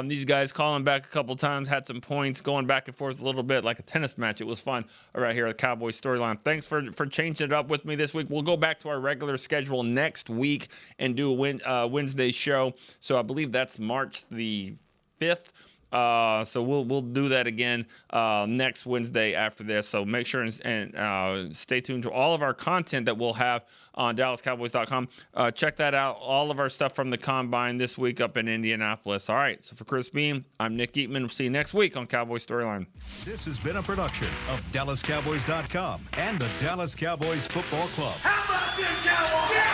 These guys calling back a couple times, had some points, going back and forth a little bit like a tennis match. It was fun right here at the Cowboys Storyline. Thanks for changing it up with me this week. We'll go back to our regular schedule next week and do a Wednesday show. So I believe that's March the 5th. So we'll do that again next Wednesday after this. So make sure and stay tuned to all of our content that we'll have on DallasCowboys.com. Check that out. All of our stuff from the Combine this week up in Indianapolis. All right. So for Chris Beam, I'm Nick Eatman. We'll see you next week on Cowboys Storyline. This has been a production of DallasCowboys.com and the Dallas Cowboys Football Club. How about this, Cowboys? Yeah!